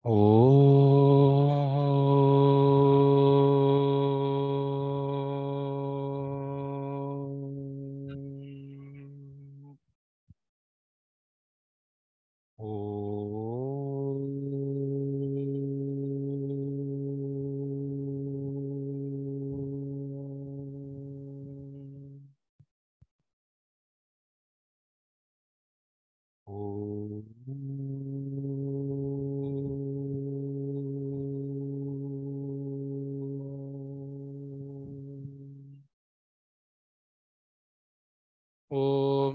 ॐ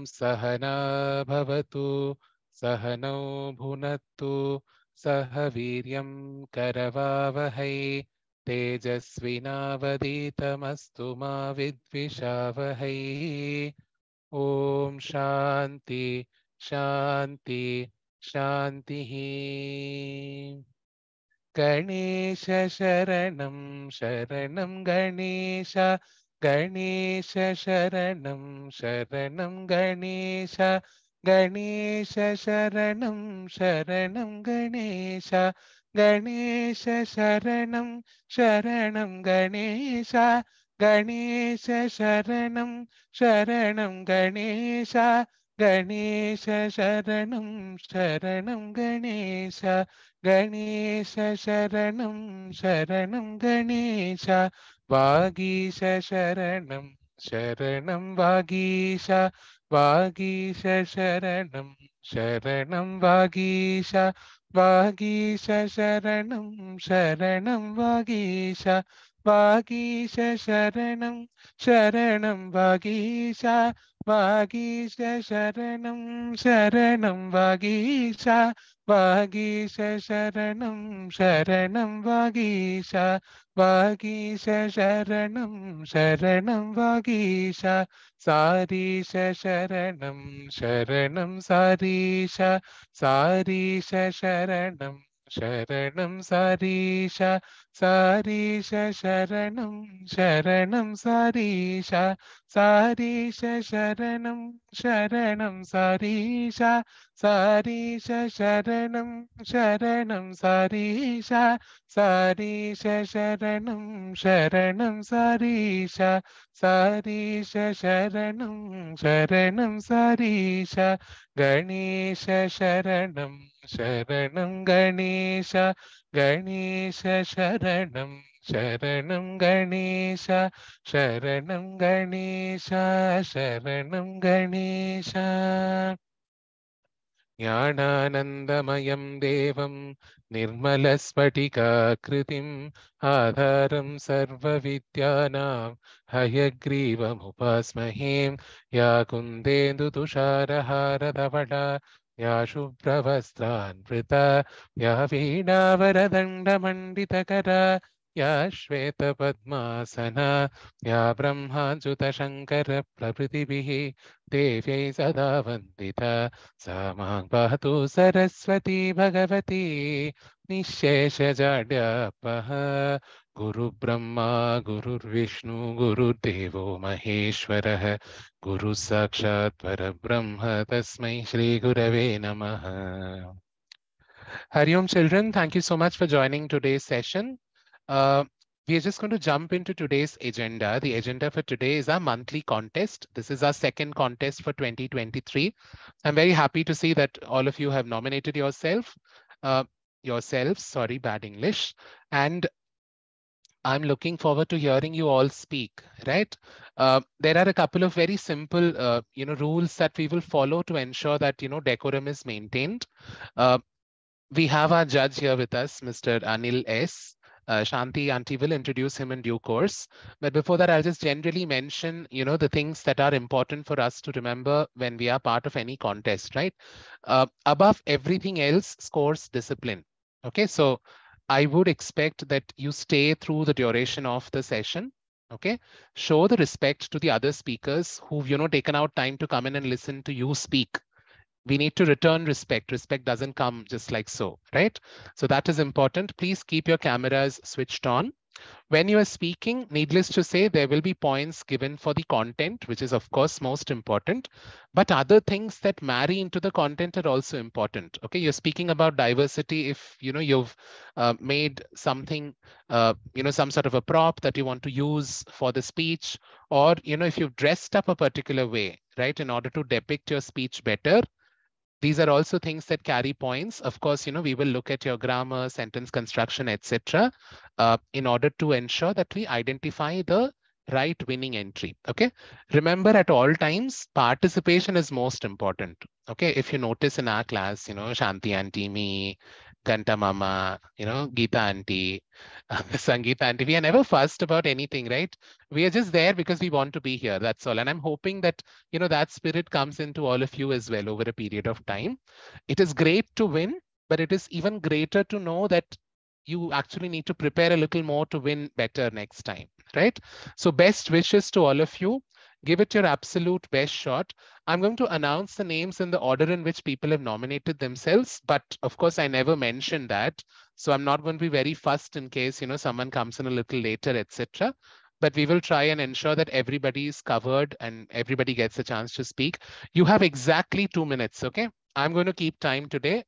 सहना भवतु सहनौ भुनक्तु सह वीर्यं करवावहै तेजस्विनावधीतमस्तु मा विद्विषावहै ॐ शान्ति शान्ति शान्तिः गणेश शरणं शरणं गणेश गणेश शरणं शरणं गणेश गणेश शरणं शरणं गणेश गणेश शरणं शरणं गणेश गणेश शरणं शरणं गणेश गणेश शरणं शरणं गणेश गणेश शरणं शरणं गणेश वागीश शरणं शरणं वागीश वागीश शरणं शरणं वागीश वागीश शरणं शरणं वागीश वागीश शरणं शरणं वागीश वागीश शरणं शरणं वागीश वागीश शरणं शरणं वागीश वागीश शरणं शरणं वागीश सारीश शरणं शरणं सारीश सारीश शरणं शरणं सारीश सारीश शरणं शरणं सारीश सारीश शरणं शरणं सारीश सारीश शरणं शरणं सारीश सारीश शरणं शरणं सारीश सारीश शरणं शरणं सारीश गणेश शरणं शरणं गणेश गणेश शरणं शरणं गणेश शरणं गणेश शरणं गणेश ज्ञानानन्दमयं देवं निर्मलस्फटिकाकृतिम् आधारं सर्वविद्यानां हयग्रीवमुपास्महे या कुन्देन्दुतुषारहारधवला या शुभ्रवस्त्रान्विता या वीणावरदण्डमण्डितकरा या श्वेतपद्मासना या ब्रह्माच्युतशङ्करप्रभृतिभिः देव्यै सदा वन्दिता सा मां पातु सरस्वती भगवती निःशेषजाड्यापः गुरुब्रह्मा गुरुर्विष्णु गुरुर्देवो महेश्वरः गुरुः साक्षात् परब्रह्म तस्मै श्रीगुरवे नमः. Hari Om children, thank you so much for joining today's session. We are just going to jump into today's agenda. The agenda for today is our monthly contest. This is our second contest for 2023. I'm very happy to see that all of you have nominated yourselves, sorry, bad English. And I'm looking forward to hearing you all speak, right? There are a couple of very simple, rules that we will follow to ensure that, decorum is maintained. We have our judge here with us, Mr. Anil S. Shanti Auntie will introduce him in due course. But before that, I'll just generally mention, the things that are important for us to remember when we are part of any contest, right? Above everything else, scores discipline. Okay, so I would expect that you stay through the duration of the session. Okay, show the respect to the other speakers who've, taken out time to come in and listen to you speak. We need to return respect. Respect doesn't come just like so, right? So that is important. Please keep your cameras switched on. When you are speaking, needless to say, there will be points given for the content, which is of course most important, but other things that marry into the content are also important. Okay, you're speaking about diversity. If you've made something, some sort of a prop that you want to use for the speech, or if you've dressed up a particular way, right, in order to depict your speech better, these are also things that carry points. Of course, we will look at your grammar, sentence construction, etc., in order to ensure that we identify the right winning entry. Okay. Remember, at all times, participation is most important. Okay. If you notice in our class, Shanti auntie, me, Ganta mama, Geeta auntie, Sangeeta auntie, we are never fussed about anything, right? We are just there because we want to be here. That's all. And I'm hoping that that spirit comes into all of you as well over a period of time. It is great to win, but it is even greater to know that you actually need to prepare a little more to win better next time, right? So best wishes to all of you. Give it your absolute best shot. I'm going to announce the names in the order in which people have nominated themselves, but of course I never mentioned that. So I'm not going to be very fussed in case, someone comes in a little later, etc. But we will try and ensure that everybody is covered and everybody gets a chance to speak. You have exactly 2 minutes, okay? I'm going to keep time today.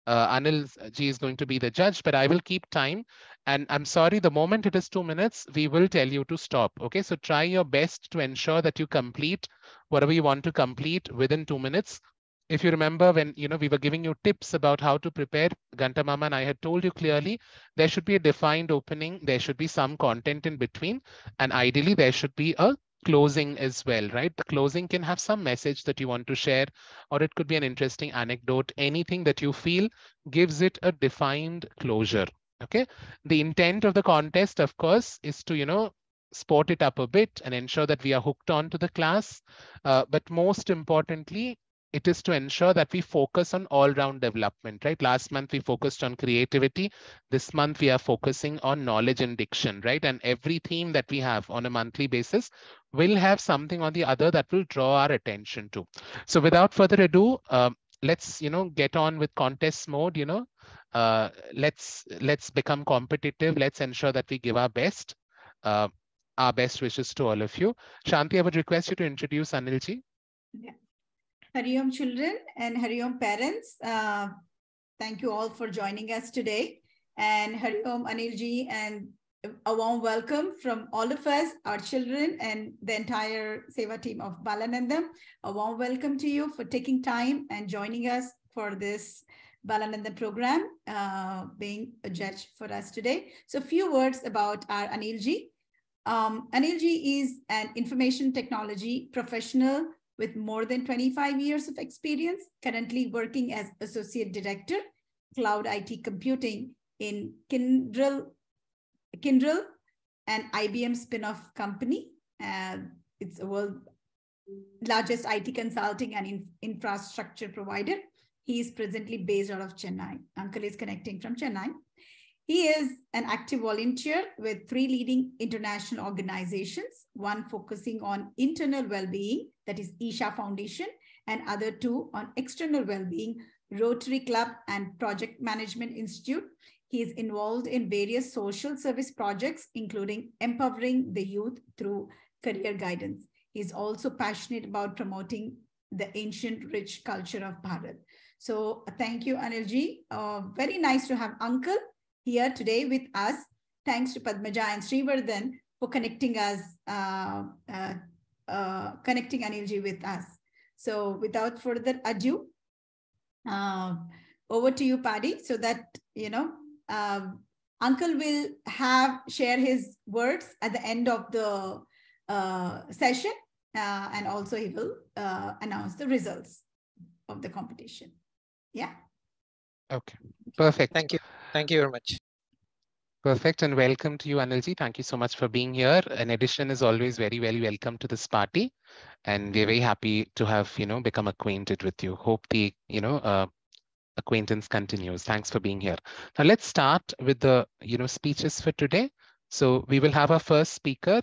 Anil ji is going to be the judge, but I will keep time. And I'm sorry, the moment it is 2 minutes, we will tell you to stop. Okay, so try your best to ensure that you complete whatever you want to complete within 2 minutes. If you remember when we were giving you tips about how to prepare, Ganta Mama and I had told you clearly there should be a defined opening, there should be some content in between, and ideally there should be a closing as well, right? The closing can have some message that you want to share, or it could be an interesting anecdote, anything that you feel gives it a defined closure. Okay. The intent of the contest, of course, is to, sport it up a bit and ensure that we are hooked on to the class. But most importantly, it is to ensure that we focus on all-round development, right? Last month, we focused on creativity. This month, we are focusing on knowledge and diction, right? And every theme that we have on a monthly basis will have something or the other that will draw our attention to. So without further ado, let's get on with contest mode. Let's become competitive. Let's ensure that we give our best. Our best wishes to all of you. Shanti, I would request you to introduce Anilji. Yeah. Hari Om children and Hari Om parents. Thank you all for joining us today. And Hari Om Anilji, and a warm welcome from all of us, our children, and the entire Seva team of Balanandam. A warm welcome to you for taking time and joining us for this Balanandam program, being a judge for us today. So a few words about our Anilji. Anilji is an information technology professional with more than 25 years of experience, currently working as Associate Director, Cloud IT Computing in Kyndryl, an IBM spin-off company. It's the world's largest IT consulting and infrastructure provider. He is presently based out of Chennai. Uncle is connecting from Chennai. He is an active volunteer with 3 leading international organizations, one focusing on internal well-being, that is Isha Foundation, and other 2 on external well-being, Rotary Club and Project Management Institute. He is involved in various social service projects, including empowering the youth through career guidance. He is also passionate about promoting the ancient rich culture of Bharat. So thank you, Anilji. Very nice to have Uncle here today with us. Thanks to Padmaja and Srivardhan for connecting us, connecting Anilji with us. So without further ado, over to you, Paddy, so that, Uncle will share his words at the end of the session, and also he will announce the results of the competition. Yeah. Okay, perfect. Thank you. Thank you very much. Perfect, and welcome to you, Anilji. Thank you so much for being here. An addition is always very, very welcome to this party, and we're very happy to have become acquainted with you. Hope the acquaintance continues. Thanks for being here. Now let's start with the speeches for today. So we will have our first speaker.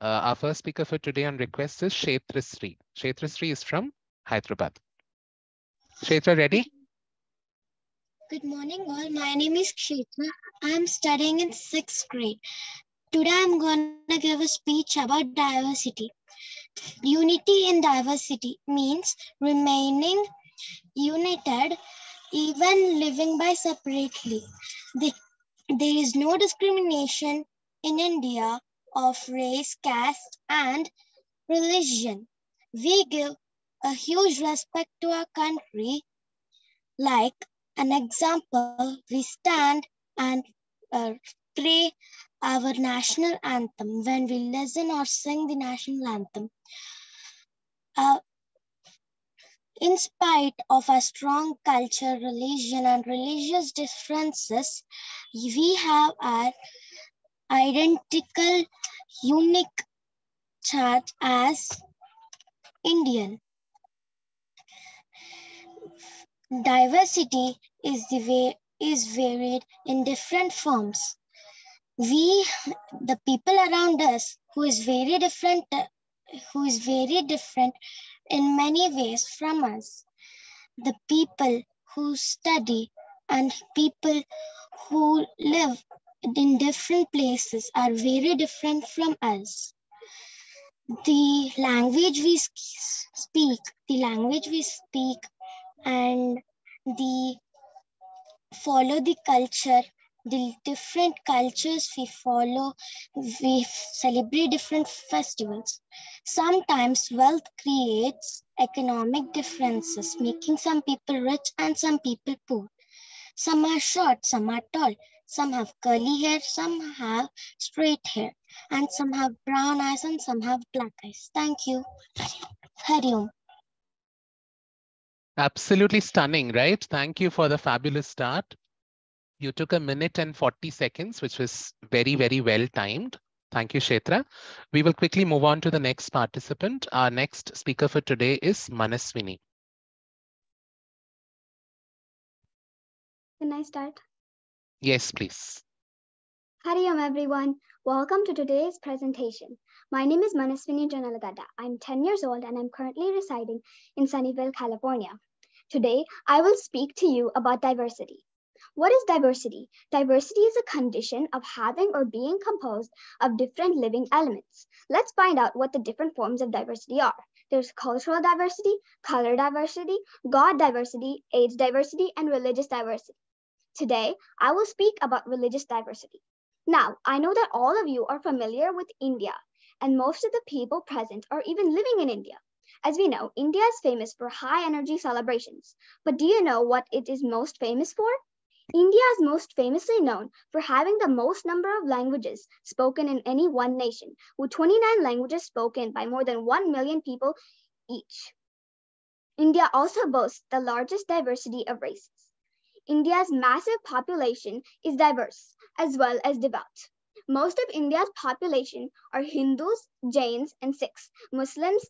Our first speaker for today on request is Kshetrasri. Kshetrasri is from Hyderabad. Kshetra, ready? Good morning all. My name is Kshetra. I am studying in 6th grade. Today I'm gonna give a speech about diversity. Unity in diversity means remaining united even living by separately. There is no discrimination in India of race, caste, and religion. We give a huge respect to our country. Like an example, we stand and pray our national anthem when we listen or sing the national anthem. In spite of our strong culture, religion, and religious differences, we have our identical, unique chart as Indian. Diversity is varied in different forms. The people around us, who is very different in many ways from us. The people who study and people who live in different places are very different from us. The language we speak, and the follow the culture, the different cultures we follow, we celebrate different festivals. Sometimes wealth creates economic differences, making some people rich and some people poor. Some are short, some are tall, some have curly hair, some have straight hair, and some have brown eyes and some have black eyes. Thank you. Hari Om. Absolutely stunning, right? Thank you for the fabulous start. You took 1 minute and 40 seconds, which was very, very well timed. Thank you, Kshetra. We will quickly move on to the next participant. Our next speaker for today is Manaswini. Can I start? Yes, please. Hari Om everyone. Welcome to today's presentation. My name is Manaswini Janalagada. I'm 10 years old and I'm currently residing in Sunnyvale, California. Today, I will speak to you about diversity. What is diversity? Diversity is a condition of having or being composed of different living elements. Let's find out what the different forms of diversity are. There's cultural diversity, color diversity, God diversity, age diversity, and religious diversity. Today, I will speak about religious diversity. Now, I know that all of you are familiar with India, and most of the people present are even living in India. As we know, India is famous for high energy celebrations. But do you know what it is most famous for? India is most famously known for having the most number of languages spoken in any one nation, with 29 languages spoken by more than 1 million people each. India also boasts the largest diversity of races. India's massive population is diverse as well as devout. Most of India's population are Hindus, Jains, and Sikhs, Muslims,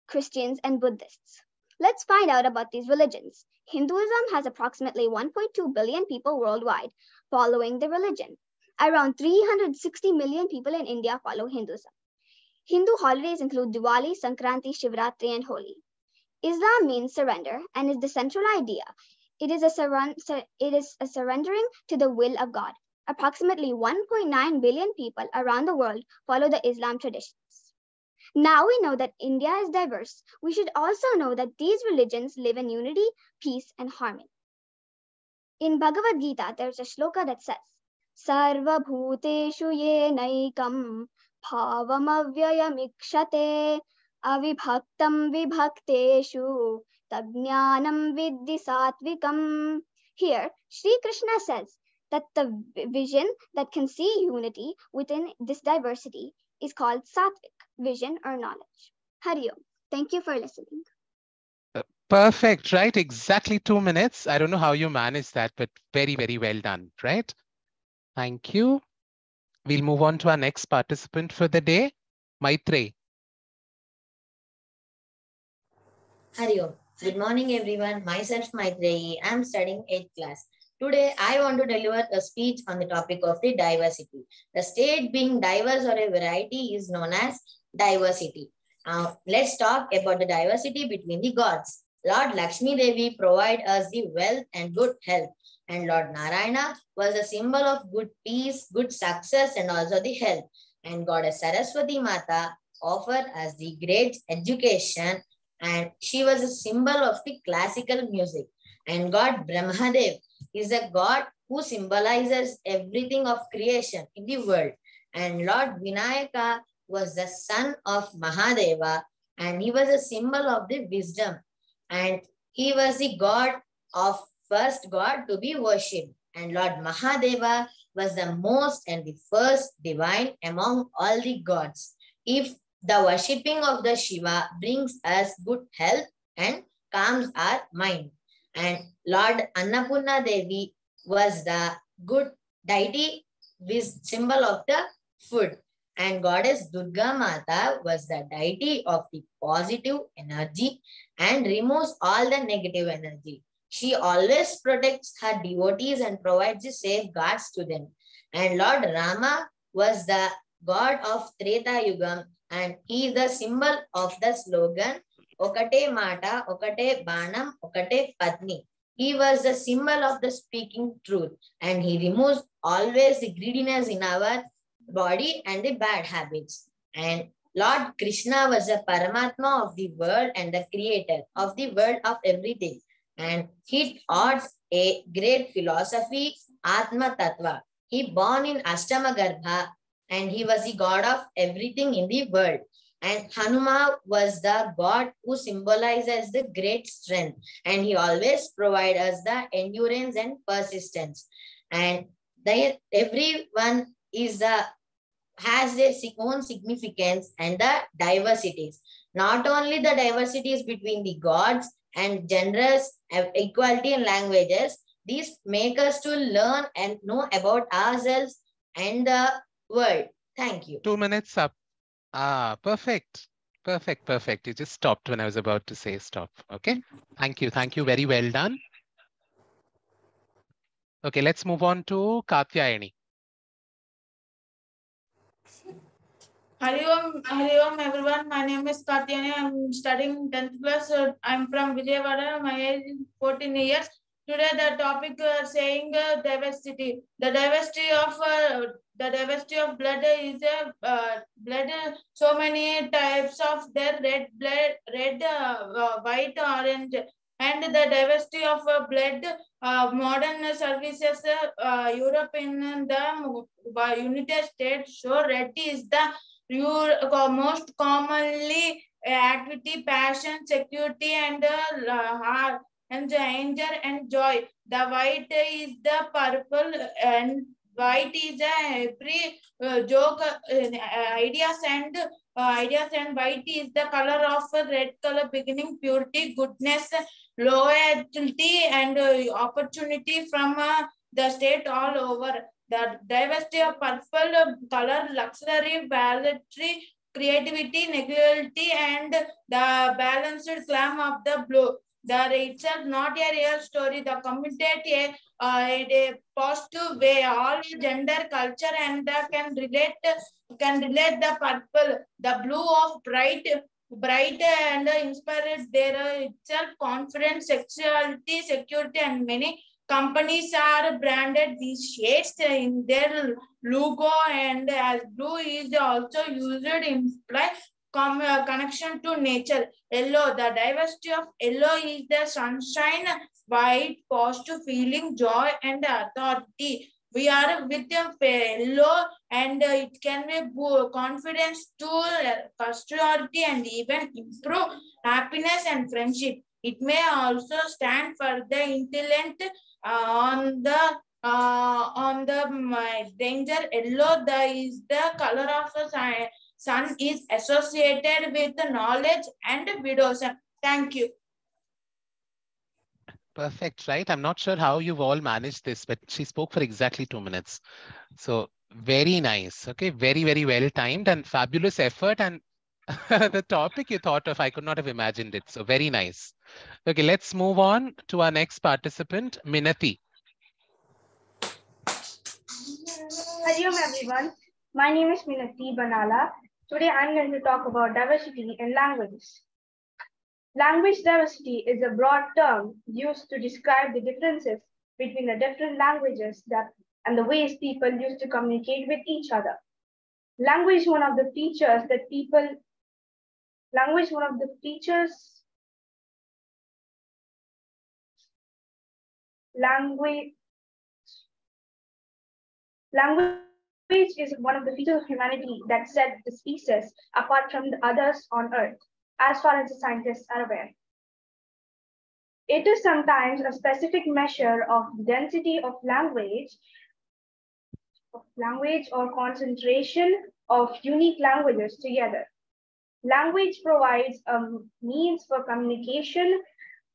Christians, and Buddhists. Let's find out about these religions. Hinduism has approximately 1.2 billion people worldwide following the religion. Around 360 million people in India follow Hinduism. Hindu holidays include Diwali, Sankranti, Shivratri, and Holi. Islam means surrender and is the central idea. It is a surrendering to the will of God. Approximately 1.9 billion people around the world follow the Islam traditions. Now we know that India is diverse. We should also know that these religions live in unity, peace, and harmony. In Bhagavad Gita, there's a shloka that says, Sarva bhuteshu yenaikam bhavamavyayamikshate avibhaktam vibhakteshu tadjnanam viddhi satvikam. Here, Sri Krishna says that the vision that can see unity within this diversity is called satvik, vision or knowledge. Hari Om. Thank you for listening. Perfect, right? Exactly 2 minutes. I don't know how you managed that, but very, very well done, right? Thank you. We'll move on to our next participant for the day, Maitreyi. Hari Om. Good morning, everyone. Myself, Maitreyi. I'm studying 8th class. Today, I want to deliver a speech on the topic of the diversity. The state being diverse or a variety is known as diversity. Let's talk about the diversity between the gods. Lord Lakshmi Devi provide us the wealth and good health. And Lord Narayana was a symbol of good peace, good success, and also the health. And Goddess Saraswati Mata offered us the great education, and she was a symbol of the classical music. And God Brahmadev is a god who symbolizes everything of creation in the world. And Lord Vinayaka was the son of Mahadeva, and he was a symbol of the wisdom. And he was the god of first god to be worshipped. And Lord Mahadeva was the most and the first divine among all the gods. If the worshipping of the Shiva brings us good health and calms our mind. And Lord Annapurna Devi was the good deity with symbol of the food. And Goddess Durga Mata was the deity of the positive energy and removes all the negative energy. She always protects her devotees and provides the safeguards to them. And Lord Rama was the god of Treta Yugam, and he is the symbol of the slogan Okate Mata, Okate Banam, Okate Patni. He was the symbol of the speaking truth, and he removes always the greediness in our body and the bad habits. And Lord Krishna was the Paramatma of the world and the creator of the world of everything. And he taught a great philosophy, Atma Tattva. He born in Ashtama Garbha, and he was the god of everything in the world. And Hanuma was the god who symbolizes the great strength, and he always provides us the endurance and persistence. And everyone is has their own significance and the diversities. Not only the diversities between the gods and genders, equality and languages, these make us to learn and know about ourselves and the world. Thank you. 2 minutes up. Perfect. Perfect, perfect. You just stopped when I was about to say stop. Okay. Thank you. Thank you. Very well done. Okay, let's move on to Katyayani. Hari Om everyone. My name is Katyani. I'm studying 10th class. I'm from Vijayawada. My age is 14 years. Today the topic saying diversity. The diversity of blood is blood. So many types of their red blood, white, orange, and the diversity of blood. Modern services, Europe in the United States show red is the most commonly activity, passion, security, and anger and joy. The white is the purple, and white is every joke, ideas, and white is the color of red color, beginning, purity, goodness, loyalty, and opportunity from the state all over. The diversity of purple color, luxury, validity, creativity, negrity, and the balanced glam of the blue. The itself not a real story. The commentate a positive way. All gender, culture, and can relate the purple, the blue of bright and inspired their itself confidence, sexuality, security, and many companies are branded these shades in their logo, and as blue is also used imply connection to nature. Yellow, the diversity of yellow is the sunshine, white, positive feeling, joy, and authority. We are with yellow, and it can be confidence to curiosity and even improve happiness and friendship. It may also stand for the intellect on the danger. Yellow is the color of the sun is associated with knowledge and widows. Thank you. Perfect, right? I'm not sure how you've all managed this, but she spoke for exactly 2 minutes. So very nice. Okay, very, very well timed and fabulous effort. And the topic you thought of, I could not have imagined it. So very nice. Okay, let's move on to our next participant, Minati. Hello everyone, my name is Minati Banala. Today I'm going to talk about diversity in languages. Language diversity is a broad term used to describe the differences between the different languages and the ways people used to communicate with each other. Language, one of the features that people, language, one of the features, language is one of the features of humanity that set the species apart from the others on Earth, as far as the scientists are aware. It is sometimes a specific measure of density of language or concentration of unique languages together. Language provides a means for communication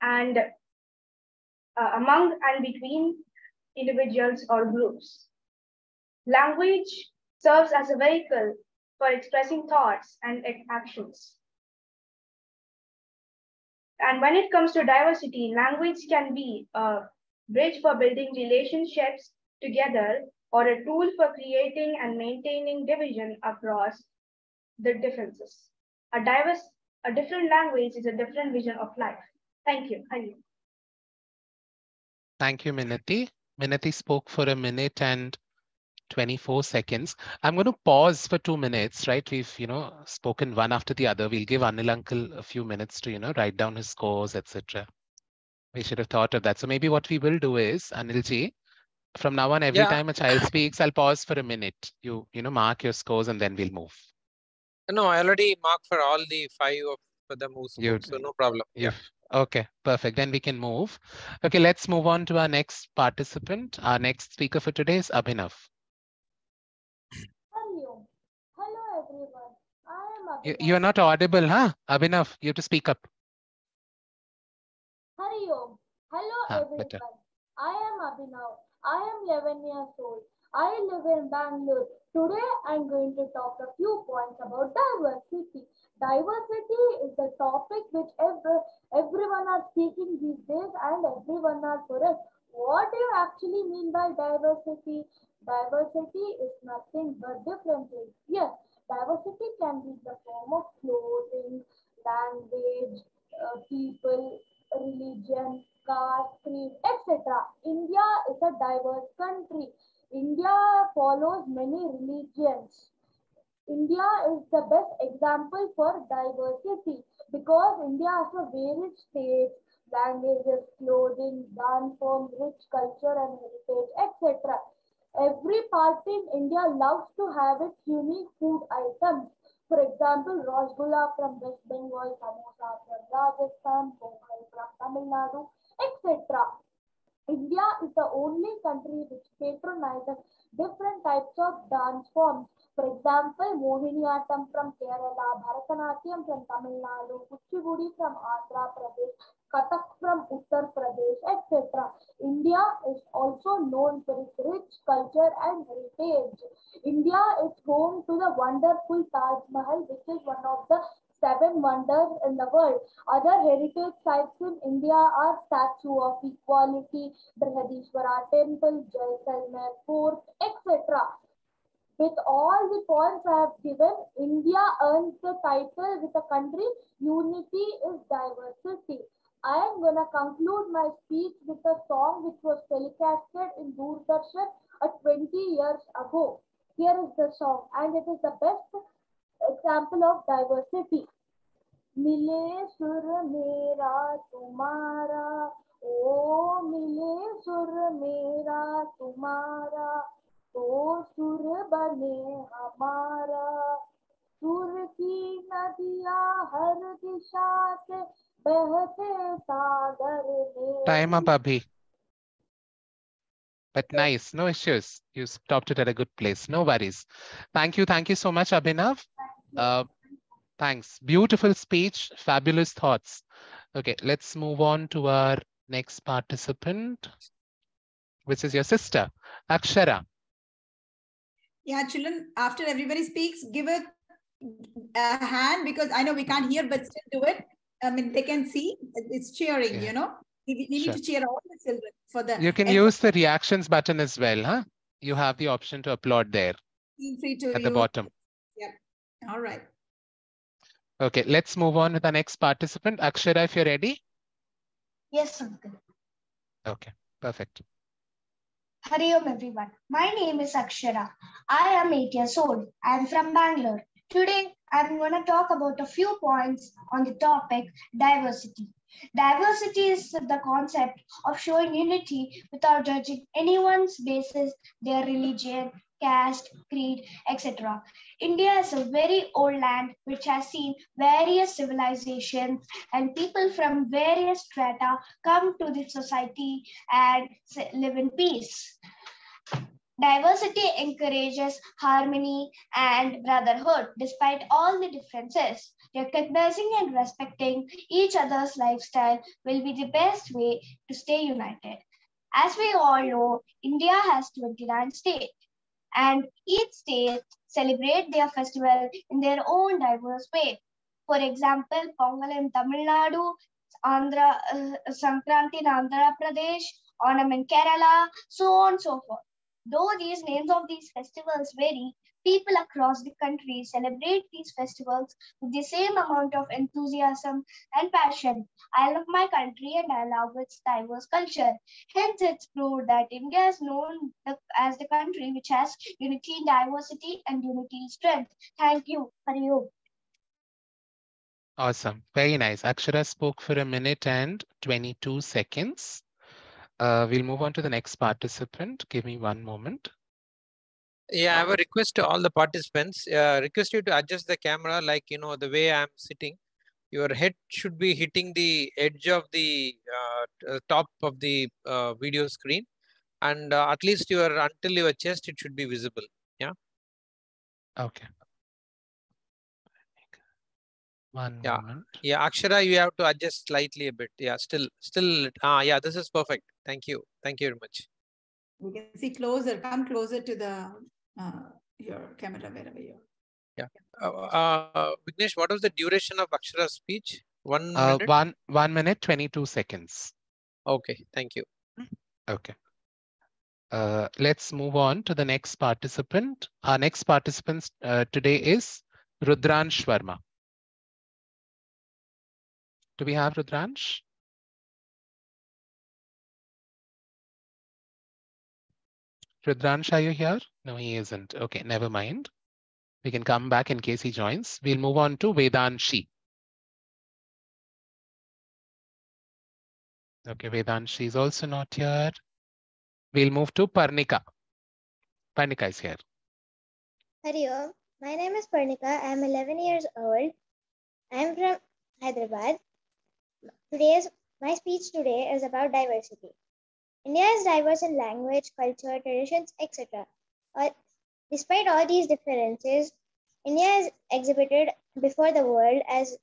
and among and between individuals or groups. Language serves as a vehicle for expressing thoughts and actions. And when it comes to diversity, language can be a bridge for building relationships together or a tool for creating and maintaining division across the differences. A different language is a different vision of life. Thank you. Thank you, Minati. Minati spoke for 1 minute and 24 seconds. I'm going to pause for 2 minutes, right? We've, spoken one after the other. We'll give Anil uncle a few minutes to, write down his scores, etc. We should have thought of that. So maybe what we will do is, Anilji, from now on, every time a child speaks, I'll pause for 1 minute. You mark your scores and then we'll move. No, I already marked for all the 5 of them who spoke, so no problem. Yeah. Okay, perfect. Then we can move. Okay, let's move on to our next participant. Our next speaker for today is Abhinav. Hello everyone. I am Abhinav. You're not audible, huh? Abhinav, you have to speak up. Hello everyone. Better. I am Abhinav. I am 11 years old. I live in Bangalore. Today I'm going to talk a few points about diversity. Diversity is the topic which everyone are speaking these days and everyone are correct. What do you actually mean by diversity? Diversity is nothing but differences. Yes, diversity can be the form of clothing, language, people, religion, caste, creed, etc. India is a diverse country. India follows many religions. India is the best example for diversity because India has a varied states, languages, clothing, dance forms, rich culture and heritage, etc. Every part in India loves to have its unique food items. For example, Rasgulla from West Bengal, Samosa from Rajasthan, Pongal from Tamil Nadu, etc. India is the only country which patronizes different types of dance forms. For example, Mohiniyattam from Kerala, Bharatanatyam from Tamil Nadu, Kuchipudi from Andhra Pradesh, Kathak from Uttar Pradesh, etc. India is also known for its rich culture and heritage. India is home to the wonderful Taj Mahal, which is one of the 7 wonders in the world. Other heritage sites in India are Statue of Equality, Brihadishwara Temple, Jaisalmer Fort, etc. With all the points I have given, India earns the title with the country Unity is Diversity. I am going to conclude my speech with a song which was telecasted in Doordarshan 20 years ago. Here is the song and it is the best example of diversity. मिले सुर मेरा तुम्हारा, ओ मिले सुर मेरा तुम्हारा, तो सुर बने हमारा. सुर की नदियाँ हर दिशा से बहते सागर में. Time up, Abhi. But nice, no issues. You stopped it at a good place. No worries. Thank you so much, Abhinav. Thanks. Beautiful speech, fabulous thoughts. Okay, let's move on to our next participant, which is your sister, Akshara. Yeah, children, after everybody speaks, give a hand because I know we can't hear, but still do it. I mean, they can see. It's cheering, We need to cheer all the children for the. You can use the reactions button as well, huh? You have the option to applaud there. Feel free to at the bottom. Yeah. All right. Okay, let's move on with the next participant. Akshara, if you're ready. Yes, Uncle. Okay, perfect. Hari Om everyone. My name is Akshara. I am 8 years old. I am from Bangalore. Today, I'm going to talk about a few points on the topic diversity. Diversity is the concept of showing unity without judging anyone's basis, their religion, caste, creed, etc. India is a very old land which has seen various civilizations, and people from various strata come to the society and live in peace. Diversity encourages harmony and brotherhood despite all the differences. Recognizing and respecting each other's lifestyle will be the best way to stay united. As we all know, India has 29 states, and each state celebrate their festival in their own diverse way. For example, Pongal in Tamil Nadu, Sankranti in Andhra Pradesh, Onam in Kerala, so on and so forth. Though these names of these festivals vary, people across the country celebrate these festivals with the same amount of enthusiasm and passion. I love my country and I love its diverse culture. Hence, it's proved that India is known as the country which has unity in diversity and unity in strength. Thank you. Hari Om. Awesome. Very nice. Akshara spoke for 1 minute and 22 seconds. We'll move on to the next participant. Give me one moment. Yeah, I have a request to all the participants. Request you to adjust the camera like, the way I'm sitting. Your head should be hitting the edge of the top of the video screen. And at least until your chest, it should be visible. Yeah. Okay. One Yeah. moment. Yeah, Akshara, you have to adjust slightly a bit. Yeah, still. Yeah, this is perfect. Thank you. Thank you very much. We can see closer. Come closer to the your camera wherever you are. Yeah. Vignesh, what was the duration of Akshara's speech? 1 minute? 1 minute, 22 seconds. Okay, thank you. Okay. Let's move on to the next participant. Our next participant today is Rudransh Sharma. Do we have Rudransh? Rudransh, are you here? No, he isn't. Okay, never mind. We can come back in case he joins. We'll move on to Vedanshi. Okay, Vedanshi is also not here. We'll move to Parnika. Parnika is here. Hari Om. My name is Parnika. I am 11 years old. I am from Hyderabad. My speech today is about diversity. India is diverse in language, culture, traditions, etc. Despite all these differences, India is exhibited before the world as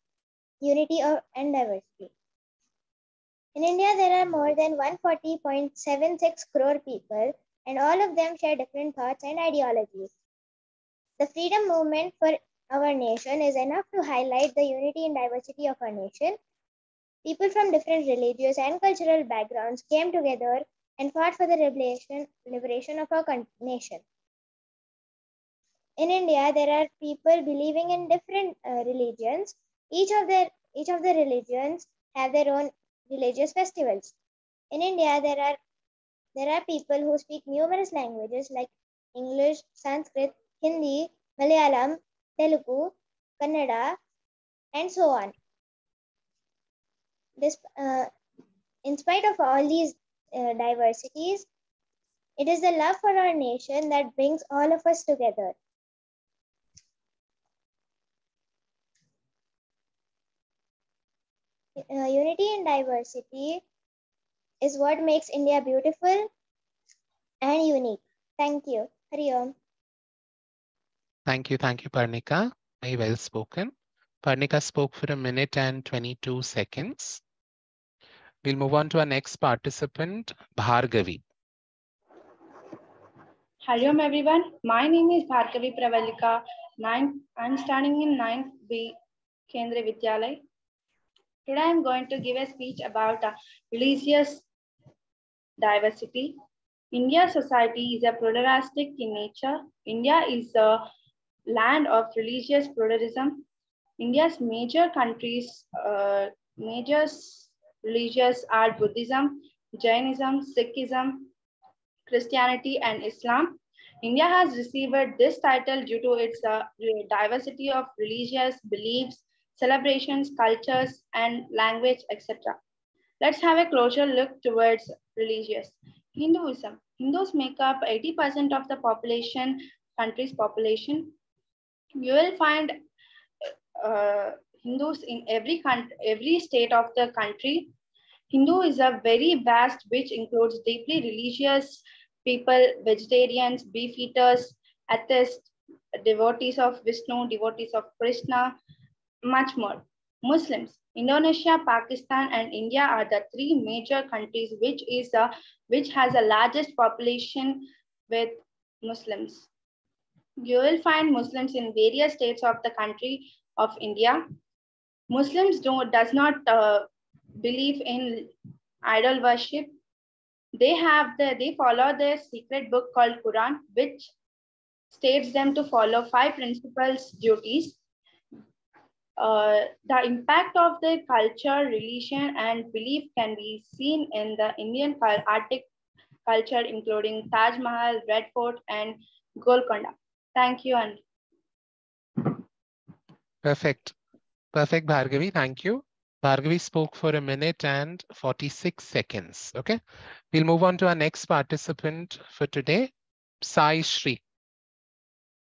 unity and diversity. In India, there are more than 140.76 crore people, and all of them share different thoughts and ideologies. The freedom movement for our nation is enough to highlight the unity and diversity of our nation. People from different religious and cultural backgrounds came together and fought for the liberation of our nation. In India, there are people believing in different religions. Each of the religions have their own religious festivals. In India, there are people who speak numerous languages like English, Sanskrit, Hindi, Malayalam, Telugu, Kannada, and so on. In spite of all these diversities, it is the love for our nation that brings all of us together. Unity and diversity is what makes India beautiful and unique. Thank you. Hari Om. Thank you, Parnika. Very well spoken. Parnika spoke for 1 minute and 22 seconds. We'll move on to our next participant, Bhargavi. Hello everyone, my name is Bhargavi Pravalika. I'm studying in 9th B Kendriya Vidyalaya. Today I'm going to give a speech about religious diversity. India's society is a pluralistic in nature. India is a land of religious pluralism. India's major religious are Buddhism, Jainism, Sikhism, Christianity, and Islam. India has received this title due to its diversity of religious beliefs, celebrations, cultures, and language, etc. Let's have a closer look towards religious. Hinduism. Hindus make up 80% of the population, country's population. You will find Hindus in every state of the country. Hindu is a very vast, which includes deeply religious people, vegetarians, beef eaters, atheists, devotees of Vishnu, devotees of Krishna, much more. Muslims. Indonesia, Pakistan, and India are the three major countries which has the largest population with Muslims. You will find Muslims in various states of the country of India. Muslims does not believe in idol worship. They follow their secret book called Quran, which states them to follow 5 principles duties. The impact of their culture, religion, and belief can be seen in the Indian Arctic culture, including Taj Mahal, Red Fort, and Golconda. Thank you. And Perfect. Perfect, Bhargavi. Thank you. Bhargavi spoke for 1 minute and 46 seconds. Okay. We'll move on to our next participant for today, Sai Shri.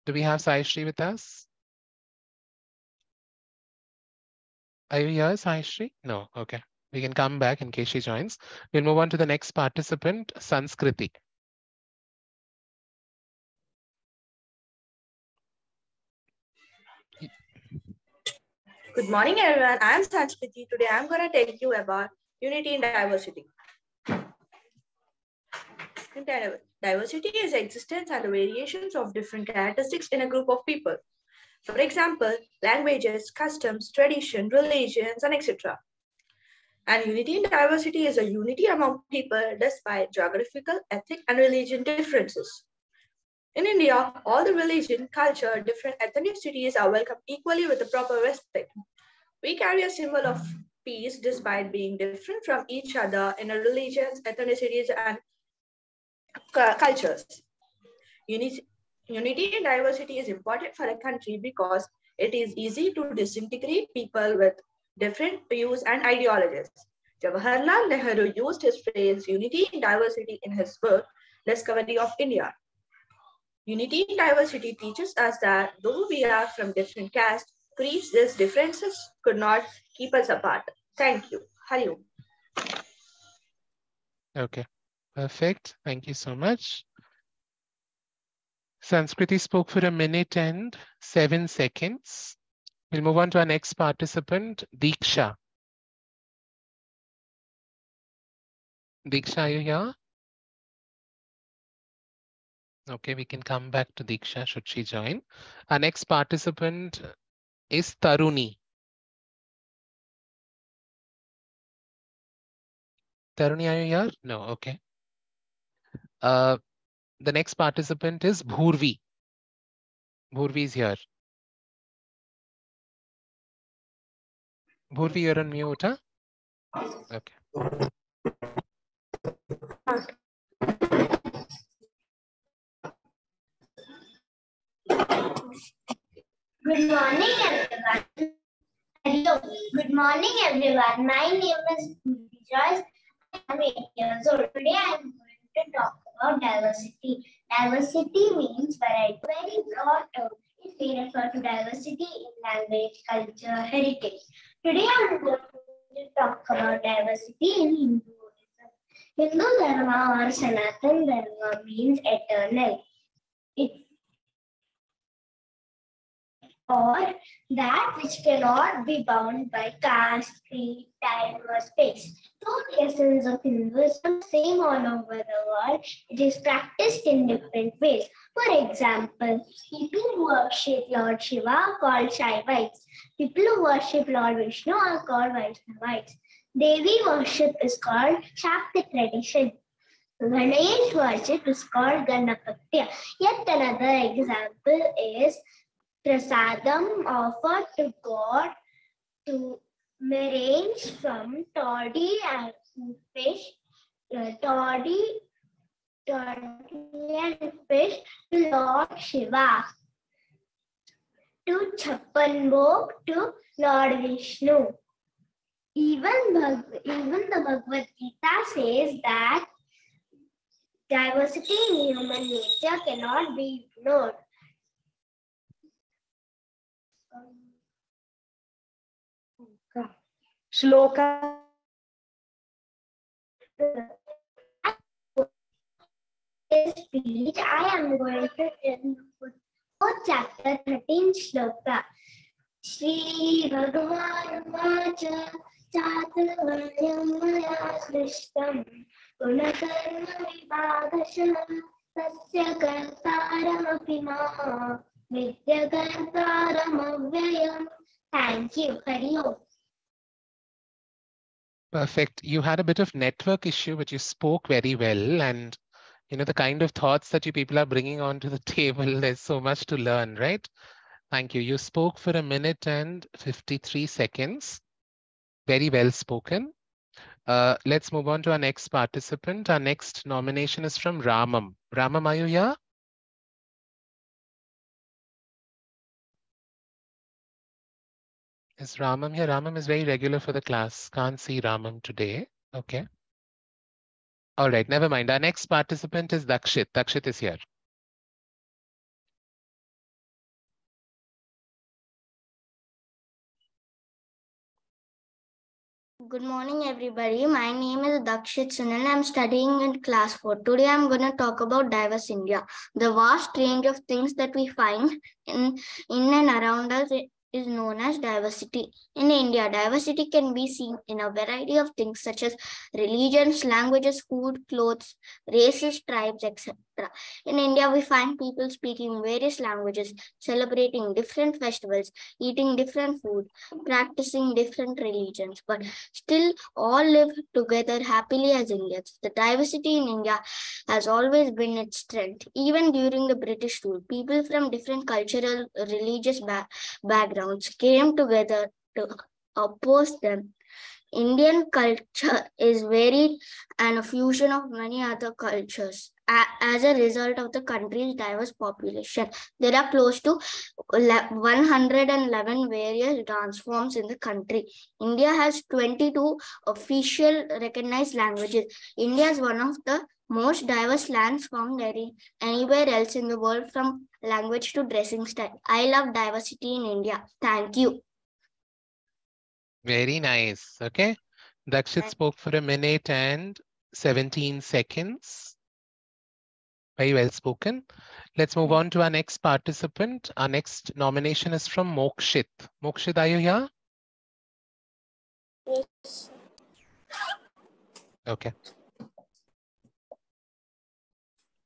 Do we have Sai Shri with us? Are you here, Sai Shri? No. Okay. We can come back in case she joins. We'll move on to the next participant, Sanskriti. Good morning, everyone. I am Sanskriti. Today, I am going to tell you about unity in diversity. Diversity is existence and the variations of different characteristics in a group of people. For example, languages, customs, tradition, religions, and etc. And unity in diversity is a unity among people despite geographical, ethnic, and religion differences. In India, all the religion, culture, different ethnicities are welcomed equally with the proper respect. We carry a symbol of peace despite being different from each other in our religions, ethnicities, and cultures. Unity in diversity is important for a country because it is easy to disintegrate people with different views and ideologies. Jawaharlal Nehru used his phrase unity in diversity in his book, Discovery of India. Unity in diversity teaches us that though we are from different castes, creeds, these differences could not keep us apart. Thank you. Hari Om. Okay, perfect. Thank you so much. Sanskriti spoke for 1 minute and 7 seconds. We'll move on to our next participant, Diksha. Diksha, are you here? Okay, we can come back to Diksha should she join. Our next participant is Taruni. Taruni, are you here? No, okay. The next participant is Bhurvi. Bhurvi is here. Bhurvi, you're on mute, huh? Okay. Good morning, everyone. Hello. Good morning, everyone. My name is Joyce. I am 8 years old. Today, I am going to talk about diversity. Diversity means variety. Very broad term. It may refer to diversity in language, culture, heritage. Today, I am going to talk about diversity in Hinduism. Hindu Dharma or Sanatan Dharma means eternal. It or that which cannot be bound by caste, creed, time, or space. Though the essence of Hinduism is same all over the world, it is practiced in different ways. For example, people who worship Lord Shiva are called Shaivites. People who worship Lord Vishnu are called Vaishnavites. Devi worship is called Shakti tradition. Ganesh worship is called Ganapatya. Yet another example is prasadam offered to God to range from toddy and fish, toddy turtle and fish to Lord Shiva, to Chappan Bhog to Lord Vishnu. Even the Bhagavad Gita says that diversity in human nature cannot be ignored. Sloka. Speech, I am going to tell chapter 13 shloka. Shri Bhagavan Vacha Chaturvanyam Maya Srishtam Gunakarma Vibhagasham Tasya Kartaram Apima Vidya Kartaram Avyayam. Thank you. Hari Om. Perfect. You had a bit of network issue, but you spoke very well. And you know, the kind of thoughts that you people are bringing onto the table, there's so much to learn, right? Thank you. You spoke for 1 minute and 53 seconds. Very well spoken. Let's move on to our next participant. Our next nomination is from Ramam. Ramam, are you here? Is Ramam here? Ramam is very regular for the class. Can't see Ramam today. Okay. All right, never mind. Our next participant is Dakshit. Dakshit is here. Good morning, everybody. My name is Dakshit Sunil. I'm studying in class 4. Today, I'm going to talk about diverse India. The vast range of things that we find in and around us is known as diversity. In India, diversity can be seen in a variety of things such as religions, languages, food, clothes, races, tribes, etc. In India, we find people speaking various languages, celebrating different festivals, eating different food, practicing different religions, but still all live together happily as Indians. The diversity in India has always been its strength. Even during the British rule, people from different cultural, religious backgrounds came together to oppose them. Indian culture is varied and a fusion of many other cultures. As a result of the country's diverse population, there are close to 111 various dance forms in the country. India has 22 official recognized languages. India is one of the most diverse lands found anywhere else in the world, from language to dressing style. I love diversity in India. Thank you. Very nice. Okay. Dakshit spoke for 1 minute and 17 seconds. Very well spoken. Let's move on to our next participant. Our next nomination is from Mokshit. Mokshit, are you here? Yes. Okay.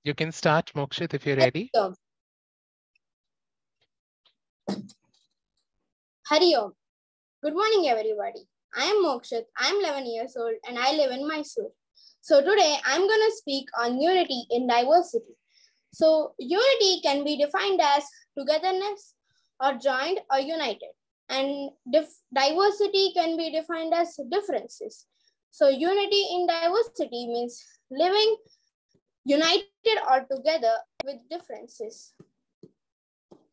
You can start, Mokshit, if you're ready. Hari Om. Good morning, everybody. I am Mokshit. I am 11 years old and I live in Mysore. So today I'm going to speak on unity in diversity. So unity can be defined as togetherness or joined or united. And diversity can be defined as differences. So unity in diversity means living united or together with differences.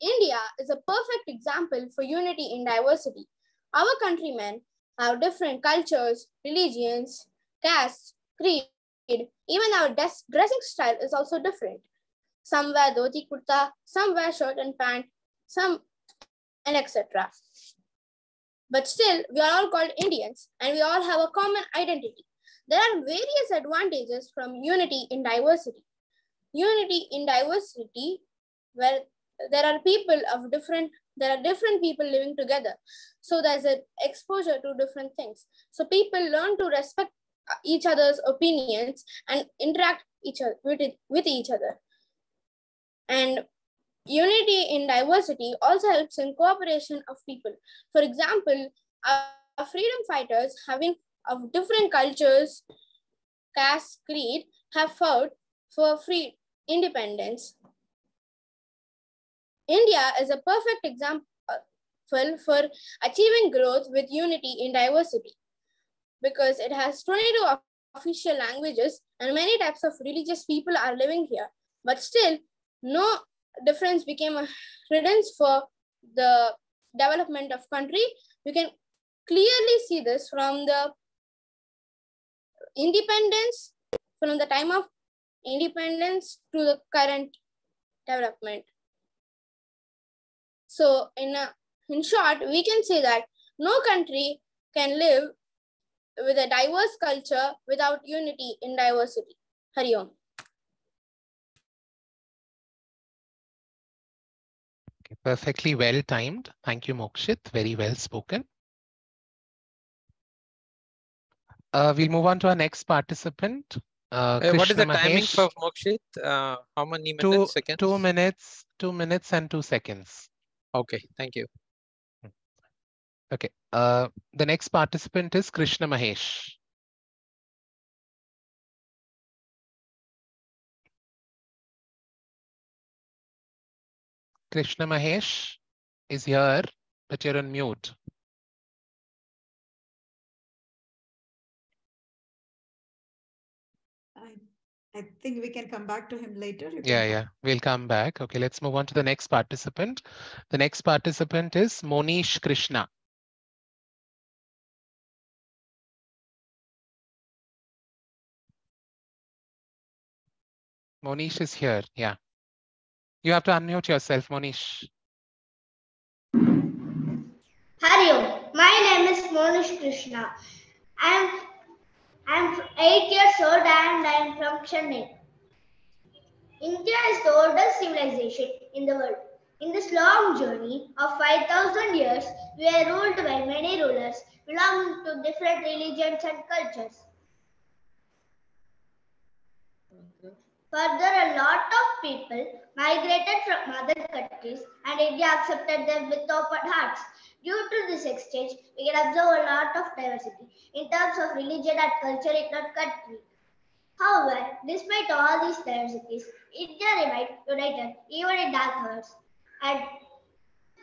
India is a perfect example for unity in diversity. Our countrymen have different cultures, religions, castes, creed. Even our dressing style is also different. Some wear dhoti kurta, some wear shirt and pant, some and etc. But still, we are all called Indians and we all have a common identity. There are various advantages from unity in diversity. Unity in diversity, where there are different people living together. So there's an exposure to different things. So people learn to respect each other's opinions and interact with each other. And unity in diversity also helps in cooperation of people. For example, our freedom fighters of different cultures, caste, creed, have fought for free independence. India is a perfect example for achieving growth with unity in diversity because it has 22 official languages and many types of religious people are living here. But still, no difference became a credence for the development of country. We can clearly see this from the independence, from the time of independence to the current development. So in short, we can say that no country can live with a diverse culture without unity in diversity. Hari Om. Okay, perfectly well timed. Thank you, Mokshit. Very well spoken. We'll move on to our next participant. What is Krishna the timing for Mahesh. Mokshit? How many minutes, seconds? 2 minutes, 2 minutes and 2 seconds. Okay, thank you. Okay. The next participant is Krishna Mahesh. Krishna Mahesh is here, but you're on mute. I think we can come back to him later. Yeah. We'll come back. Okay, let's move on to the next participant. The next participant is Monish Krishna. Monish is here. Yeah. You have to unmute yourself, Monish. Hari Om. My name is Monish Krishna. I'm 8 years old and I am from Chennai. India is the oldest civilization in the world. In this long journey of 5,000 years, we are ruled by many rulers belonging to different religions and cultures. Further, a lot of people migrated from other countries and India accepted them with open hearts. Due to this exchange, we can observe a lot of diversity in terms of religion and culture in our country. However, despite all these diversities, India remained united even in dark hours and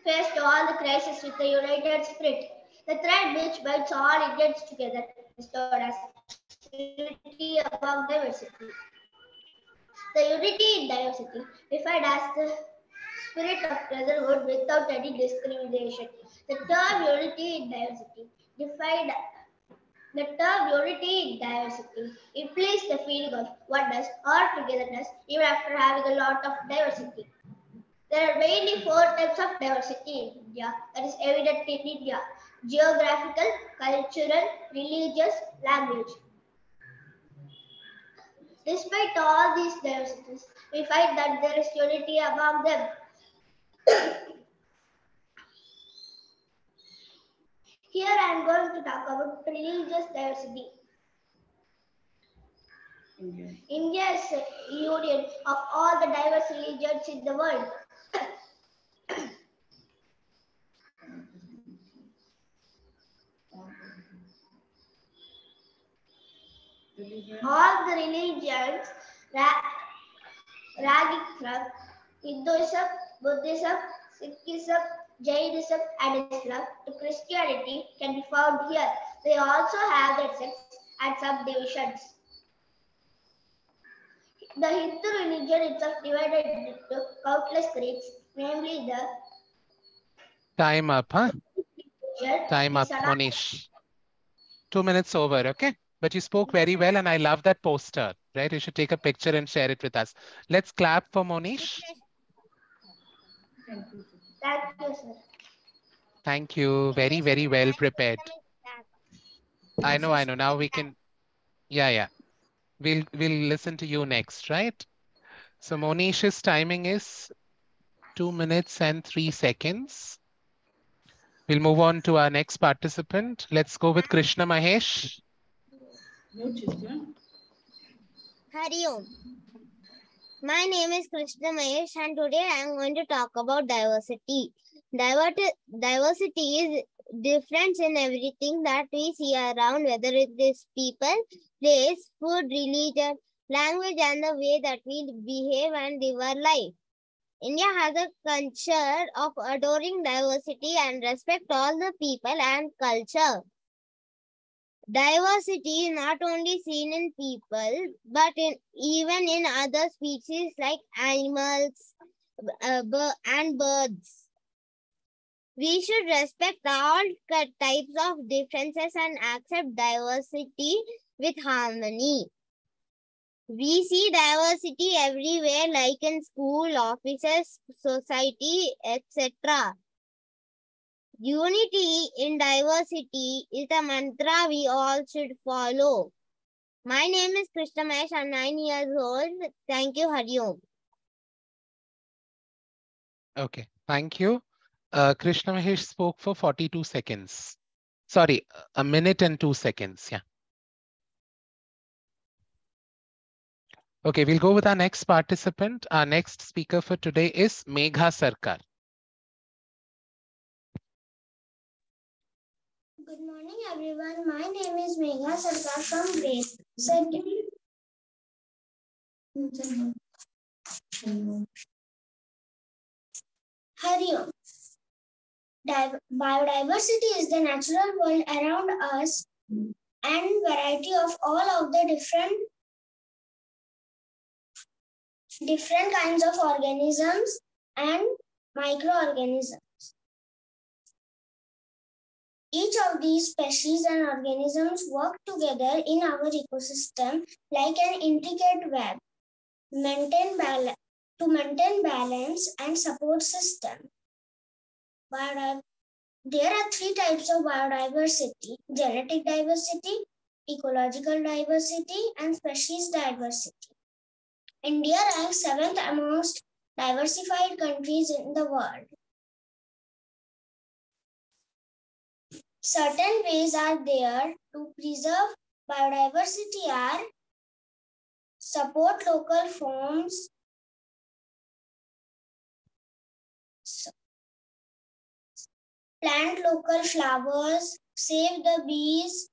faced all the crises with a united spirit. The thread which binds all Indians together is known as unity among diversity. The unity in diversity defined as the spirit of brotherhood without any discrimination. The term unity in diversity implies the feeling of oneness or togetherness even after having a lot of diversity. There are mainly 4 types of diversity in India that is evident in India: geographical, cultural, religious, language. Despite all these diversities, we find that there is unity among them. Here I am going to talk about religious diversity. India is a union of all the diverse religions in the world. All the religions ranging from Hinduism, Buddhism, Sikhism, Jainism, and Islam to Christianity can be found here. They also have their sects and subdivisions. The Hindu religion itself divided into countless creeds, namely the Time up, huh? religion, Time the up, Sanatana. Monish. 2 minutes over, okay? But you spoke very well and I love that poster, right? You should take a picture and share it with us. Let's clap for Monish. Thank you, sir. Thank you. Very, very well prepared. I know. Now we can, yeah. We'll listen to you next, right? So Monish's timing is 2 minutes and 3 seconds. We'll move on to our next participant. Let's go with Krishna Mahesh. Hari Om. My name is Krishna Mahesh and today I am going to talk about diversity. Diversity is difference in everything that we see around, whether it is people, place, food, religion, language, and the way that we behave and live our life. India has a culture of adoring diversity and respect all the people and culture. Diversity is not only seen in people, but even in other species like animals and birds. We should respect all types of differences and accept diversity with harmony. We see diversity everywhere, like in school, offices, society, etc. Unity in diversity is a mantra we all should follow. My name is Krishna Mahesh. I'm 9 years old. Thank you, Hari Om. Okay, thank you. Krishna Mahesh spoke for 42 seconds. Sorry, a minute and 2 seconds. Yeah. Okay, we'll go with our next participant. Our next speaker for today is Megha Sarkar. Good morning, everyone. My name is Megha Sarkar from grade 2nd. Hari Om. Biodiversity is the natural world around us and variety of all of the different kinds of organisms and microorganisms. Each of these species and organisms work together in our ecosystem like an intricate web to maintain balance and support system. There are 3 types of biodiversity: genetic diversity, ecological diversity, and species diversity. India ranks 7th amongst diversified countries in the world. Certain ways are there to preserve biodiversity are support local forms, plant local flowers, save the bees,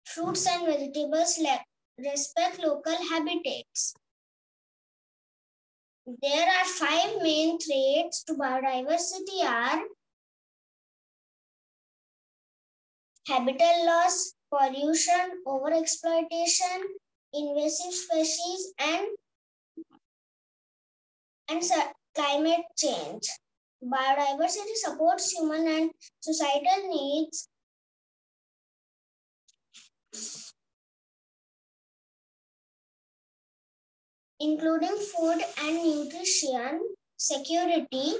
fruits and vegetables, respect local habitats. There are 5 main threats to biodiversity are habitat loss, pollution, overexploitation, invasive species, and climate change. Biodiversity supports human and societal needs including food and nutrition, security,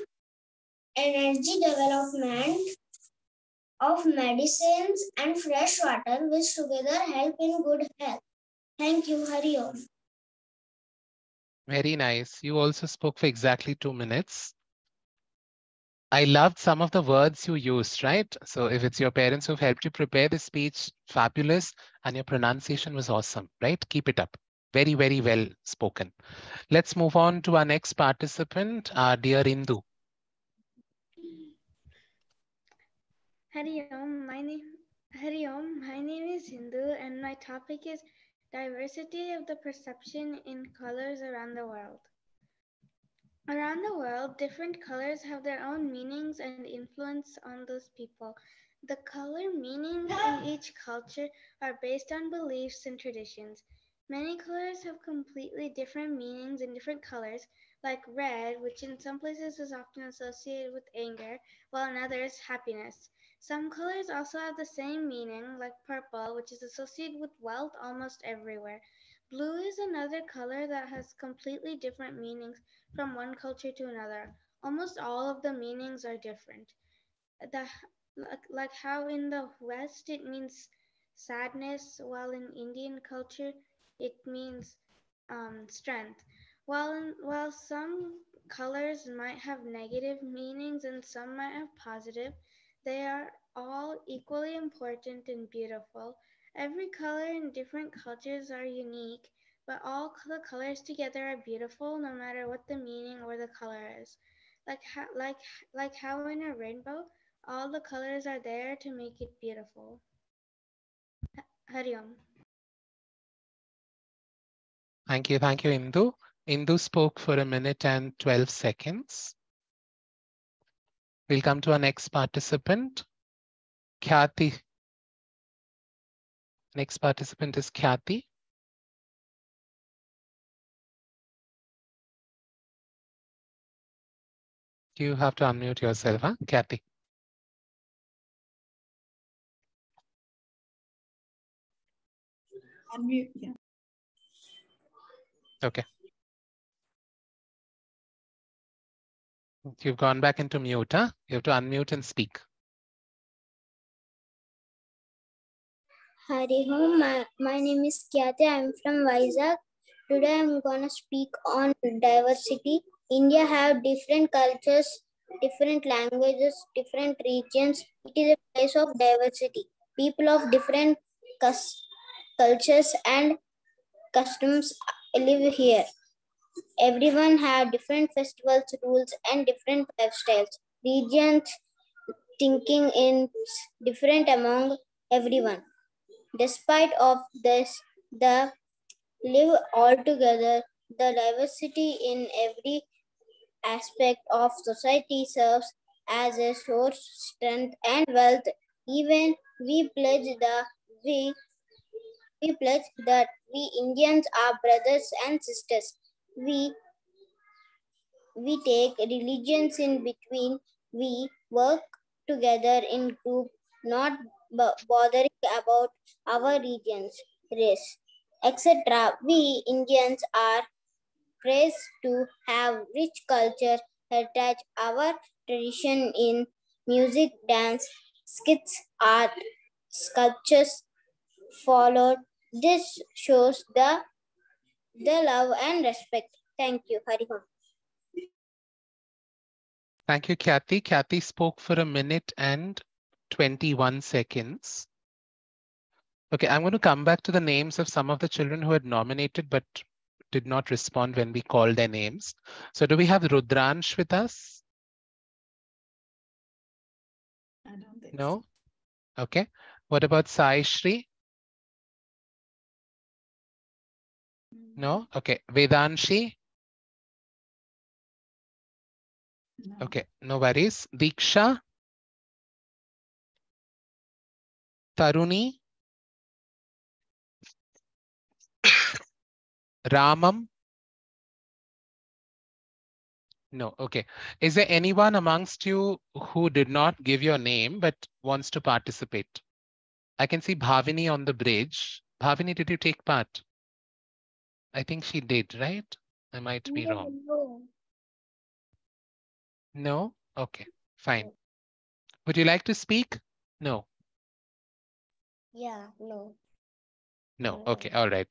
energy development of medicines and fresh water, which together help in good health. Thank you, Hari Om. Very nice. You also spoke for exactly 2 minutes. I loved some of the words you used, right? So if it's your parents who've helped you prepare the speech, fabulous. And your pronunciation was awesome, right? Keep it up. Very, very well spoken. Let's move on to our next participant, our dear Indu. Hari Om, my name is Hindu and my topic is diversity of the perception in colors around the world. Around the world, different colors have their own meanings and influence on those people. The color meanings in each culture are based on beliefs and traditions. Many colors have completely different meanings in different colors, like red, which in some places is often associated with anger, while in others, happiness. Some colors also have the same meaning, like purple, which is associated with wealth almost everywhere. Blue is another color that has completely different meanings from one culture to another. Almost all of the meanings are different. Like how in the West it means sadness, while in Indian culture it means strength. While some colors might have negative meanings and some might have positive, they are all equally important and beautiful. Every color in different cultures are unique, but all the colors together are beautiful no matter what the meaning or the color is. Like how in a rainbow, all the colors are there to make it beautiful. Hari Om. Thank you, Indu. Indu spoke for a minute and 12 seconds. We'll come to our next participant, Khyati. Next participant is Kathy. You have to unmute yourself, huh, Kathy? Unmute, yeah. Okay. You've gone back into mute, huh? You have to unmute and speak. Hari my name is Kyati. I'm from Vizag. Today I'm gonna speak on diversity. India have different cultures, different languages, different regions. It is a place of diversity. People of different cultures and customs live here. Everyone have different festivals, rules, and different lifestyles. Regions thinking is different among everyone. Despite of this, the live all together. The diversity in every aspect of society serves as a source of strength and wealth. Even we pledge that we Indians are brothers and sisters. We take religions in between. We work together in group, not bothering about our regions, race, etc. We Indians are praised to have rich culture, heritage, our tradition in music, dance, skits, art, sculptures followed. This shows the love and respect. Thank you, Hariham. Thank you, Kathy. Kathy spoke for 1 minute and 21 seconds. Okay, I'm going to come back to the names of some of the children who had nominated but did not respond when we called their names. So do we have Rudransh with us? I don't think No? Okay. What about Sai Shri? No? Okay. Vedanshi? No. Okay, no worries. Diksha? Taruni? Ramam? No, okay. Is there anyone amongst you who did not give your name but wants to participate? I can see Bhavini on the bridge. Bhavini, did you take part? I think she did, right? I might be wrong. No? Okay, fine. Would you like to speak? No. Yeah, no. No, okay, all right.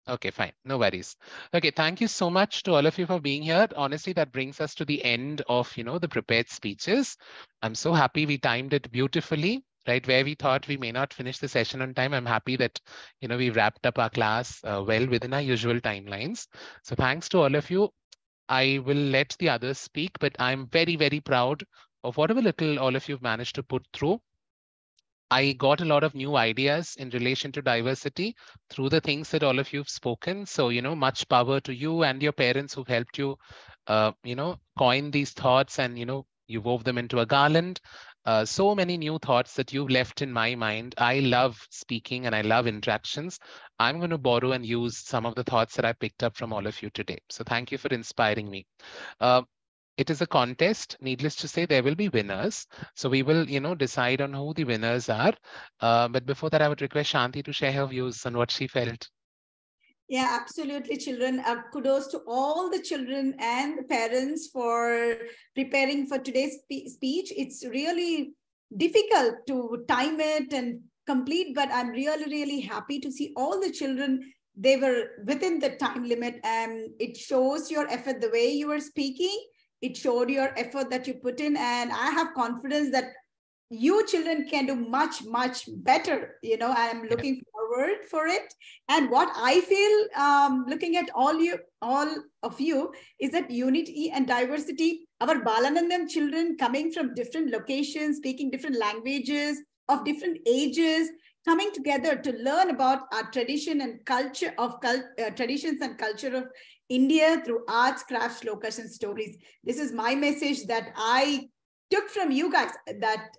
Okay, fine, no worries. Okay, thank you so much to all of you for being here. Honestly, that brings us to the end of, the prepared speeches. I'm so happy we timed it beautifully, right? Where we thought we may not finish the session on time, I'm happy that, we wrapped up our class well within our usual timelines. So thanks to all of you. I will let the others speak, but I'm very, very proud of whatever little all of you've managed to put through. I got a lot of new ideas in relation to diversity through the things that all of you have spoken. So, much power to you and your parents who've helped you, coin these thoughts and, you wove them into a garland. So many new thoughts that you've left in my mind. I love speaking and I love interactions. I'm going to borrow and use some of the thoughts that I picked up from all of you today. So thank you for inspiring me. It is a contest. Needless to say, there will be winners. So we will, decide on who the winners are. But before that, I would request Shanti to share her views on what she felt. Yeah, absolutely, children. Kudos to all the children and the parents for preparing for today's speech. It's really difficult to time it and complete, but I'm really, really happy to see all the children. They were within the time limit, and it shows your effort, the way you were speaking. It showed your effort that you put in, and I have confidence that you children can do much, much better. I'm looking forward for it. And what I feel looking at all of you is that unity and diversity, our Balanandam children coming from different locations, speaking different languages of different ages, coming together to learn about our tradition and culture of traditions and culture of India through arts, crafts, slokas, and stories. This is my message that I took from you guys that,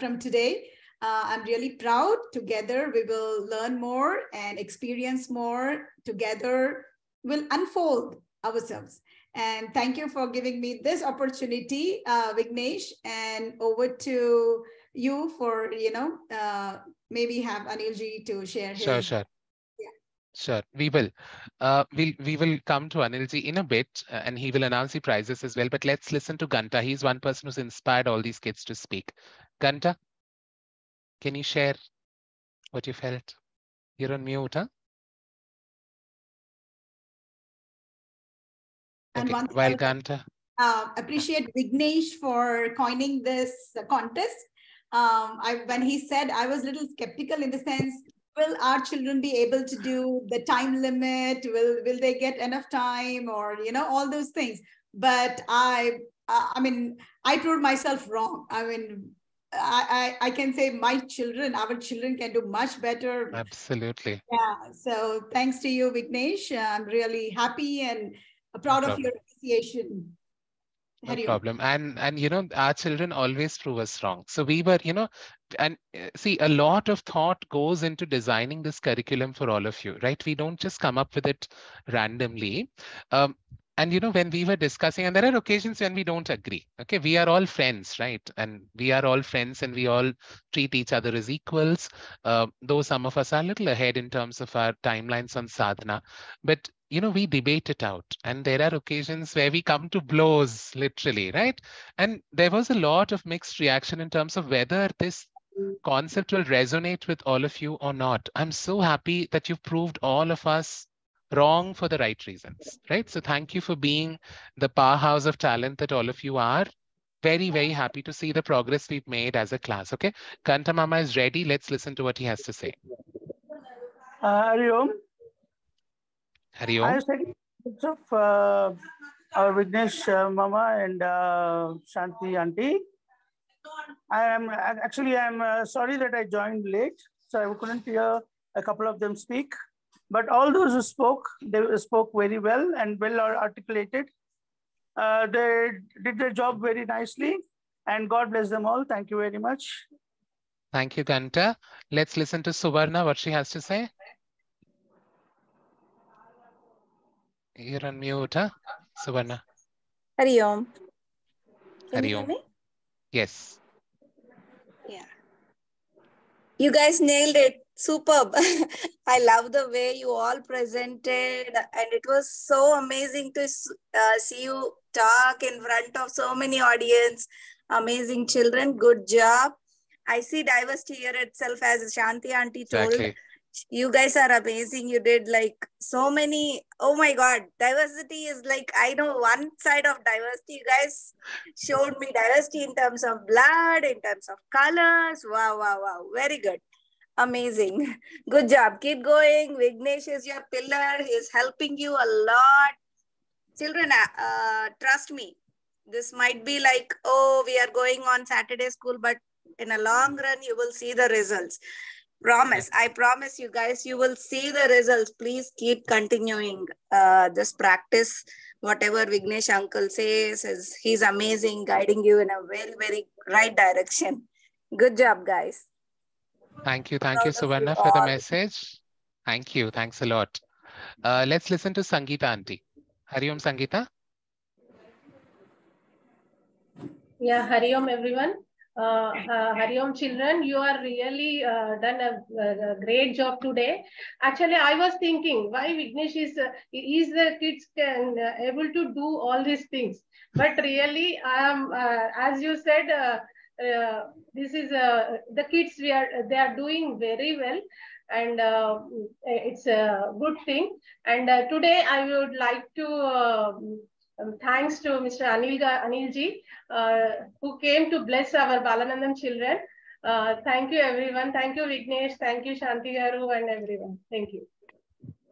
from today. I'm really proud. Together, we will learn more and experience more. Together, we'll unfold ourselves. And thank you for giving me this opportunity, Vignesh. And over to you for, maybe have Anilji to share his. Sure, sure. Sure, we will. We will come to Anilji in a bit, and he will announce the prizes as well. But let's listen to Ganta. He's one person who's inspired all these kids to speak. Ganta, can you share what you felt? You're on mute, huh? And okay, one thing while Ganta. Appreciate Vignesh for coining this contest. When he said, I was a little skeptical in the sense, will our children be able to do the time limit? Will they get enough time, or all those things? But I mean, I proved myself wrong. I mean, I can say our children can do much better. Absolutely. Yeah. So thanks to you, Vignesh. I'm really happy and proud of your appreciation. No problem. And our children always prove us wrong. So we were, and see, a lot of thought goes into designing this curriculum for all of you, right? We don't just come up with it randomly. And when we were discussing, and there are occasions when we don't agree. Okay, we are all friends, right? And we are all friends, and we all treat each other as equals. Though some of us are a little ahead in terms of our timelines on sadhana, but we debate it out, and there are occasions where we come to blows, literally, right? And there was a lot of mixed reaction in terms of whether this concept will resonate with all of you or not. I'm so happy that you've proved all of us wrong for the right reasons, right? So thank you for being the powerhouse of talent that all of you are. Very, very happy to see the progress we've made as a class. Okay, Kanta Mama is ready. Let's listen to what he has to say. Hari Om. Hari Om. I was taking pictures of our Vignesh Mama and Shanti Auntie. I'm sorry that I joined late, so I couldn't hear a couple of them speak. But all those who spoke, they spoke very well and well articulated. They did their job very nicely, and God bless them all. Thank you very much. Thank you, Ganta. Let's listen to Suvarna, what she has to say. You're on mute, huh? Suvarna. Hari Om. Can Hari you Om. hear me? Yes. Yeah. You guys nailed it. Superb. I love the way you all presented, and it was so amazing to see you talk in front of so many audience. Amazing children. Good job. I see diversity here itself, as Shanti Auntie told. You guys are amazing. You did like so many. Oh my God. Diversity is like, I know one side of diversity. You guys showed me diversity in terms of blood, in terms of colors. Wow, wow, wow. Very good. Amazing. Good job. Keep going. Vignesh is your pillar. He's helping you a lot. Children, trust me. This might be like, oh, we are going on Saturday school, but in a long run, you will see the results. Promise. I promise you guys, you will see the results. Please keep continuing this practice. Whatever Vignesh uncle says, he's amazing, guiding you in a very, very right direction. Good job, guys. Thank you, Suvarna, for the message. Thank you. Thanks a lot. Let's listen to Sangeeta Auntie. Hari Om, Sangeeta. Yeah, Hari Om, everyone. Hari Om, children, you are really done a great job today. Actually, I was thinking why Vignesh is the kids can able to do all these things. But really, I am, as you said, this is the kids. They are doing very well, and it's a good thing. And today, I would like to. Thanks to Mr. Anilji, who came to bless our Balanandam children. Thank you, everyone. Thank you, Vignesh. Thank you, Shanti Garu, and everyone. Thank you.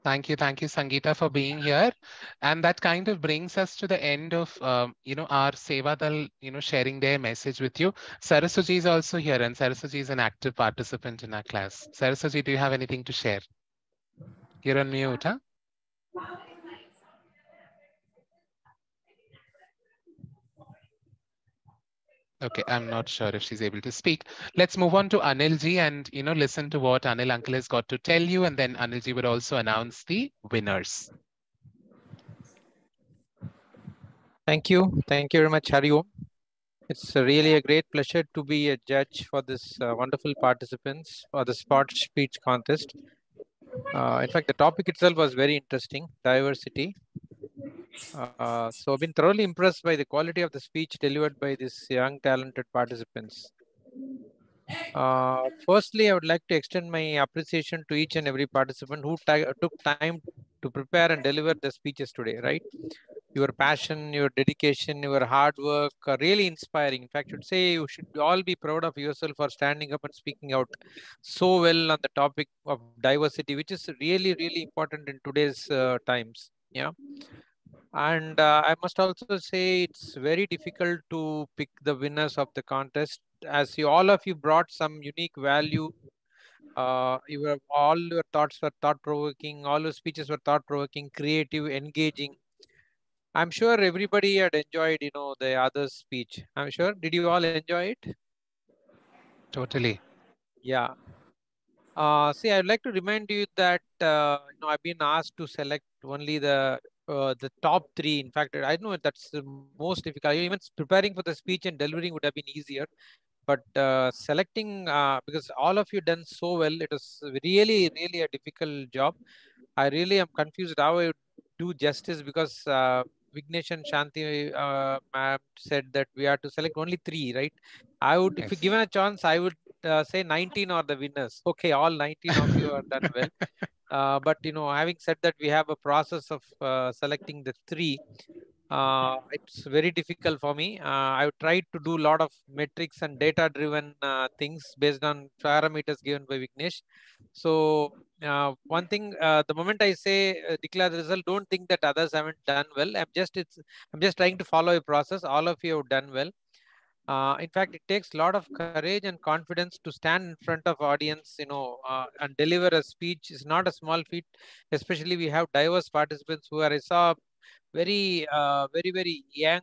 Thank you, Sangeeta, for being here. And that kind of brings us to the end of, our Seva Dal, sharing their message with you. Saraswati is also here, and Saraswati is an active participant in our class. Saraswati, do you have anything to share? You're on mute, huh? Okay, I'm not sure if she's able to speak. Let's move on to Anil ji and listen to what Anil uncle has got to tell you, and then Anil ji would also announce the winners. Thank you. Thank you very much, Hariom. It's really a great pleasure to be a judge for this wonderful participants for the sport speech contest. In fact, the topic itself was very interesting, diversity. So I've been thoroughly impressed by the quality of the speech delivered by these young, talented participants. Firstly, I would like to extend my appreciation to each and every participant who took time to prepare and deliver the speeches today, right? Your passion, your dedication, your hard work are really inspiring. In fact, I should say you should all be proud of yourself for standing up and speaking out so well on the topic of diversity, which is really, really important in today's times. Yeah. And I must also say it's very difficult to pick the winners of the contest, as all of you brought some unique value. All your thoughts were thought-provoking, all your speeches were thought-provoking, creative, engaging. I'm sure everybody had enjoyed, the other's speech. I'm sure. Did you all enjoy it? Totally. Yeah. See, I'd like to remind you that I've been asked to select only the top three. In fact, I know that's the most difficult. Even preparing for the speech and delivering would have been easier, but selecting because all of you done so well, it was really, really a difficult job. I really am confused how I would do justice because Vignesh and Shanti ma'am said that we have to select only three, right? I would, if given a chance, I would say 19 are the winners. Okay, all 19 of you are done well. But having said that, we have a process of selecting the three. It's very difficult for me. I tried to do a lot of metrics and data-driven things based on parameters given by Vignesh. So one thing, the moment I say declare the result, don't think that others haven't done well. I'm just trying to follow a process. All of you have done well. In fact, it takes a lot of courage and confidence to stand in front of audience, and deliver a speech. Is not a small feat. Especially we have diverse participants who are. I saw very young